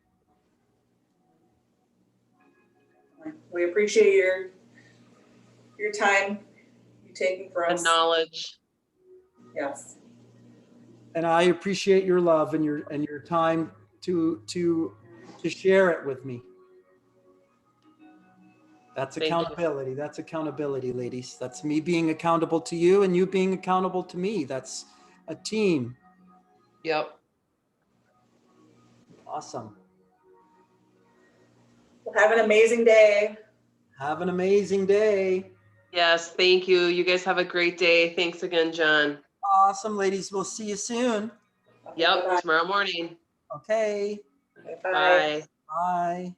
We appreciate your time you taking for And us. knowledge. Yes. And I appreciate your love and your time to share it with me. That's Thank you. accountability. That's accountability, ladies. That's me being accountable to you and you being accountable to me. That's a team. Yep. Awesome. Well, have an amazing day. Have an amazing day. Yes, thank you. You guys have a great day. Thanks again, John. Awesome, ladies. We'll see you soon. Yep, Bye-bye. tomorrow morning. Okay. Bye. Bye. Bye.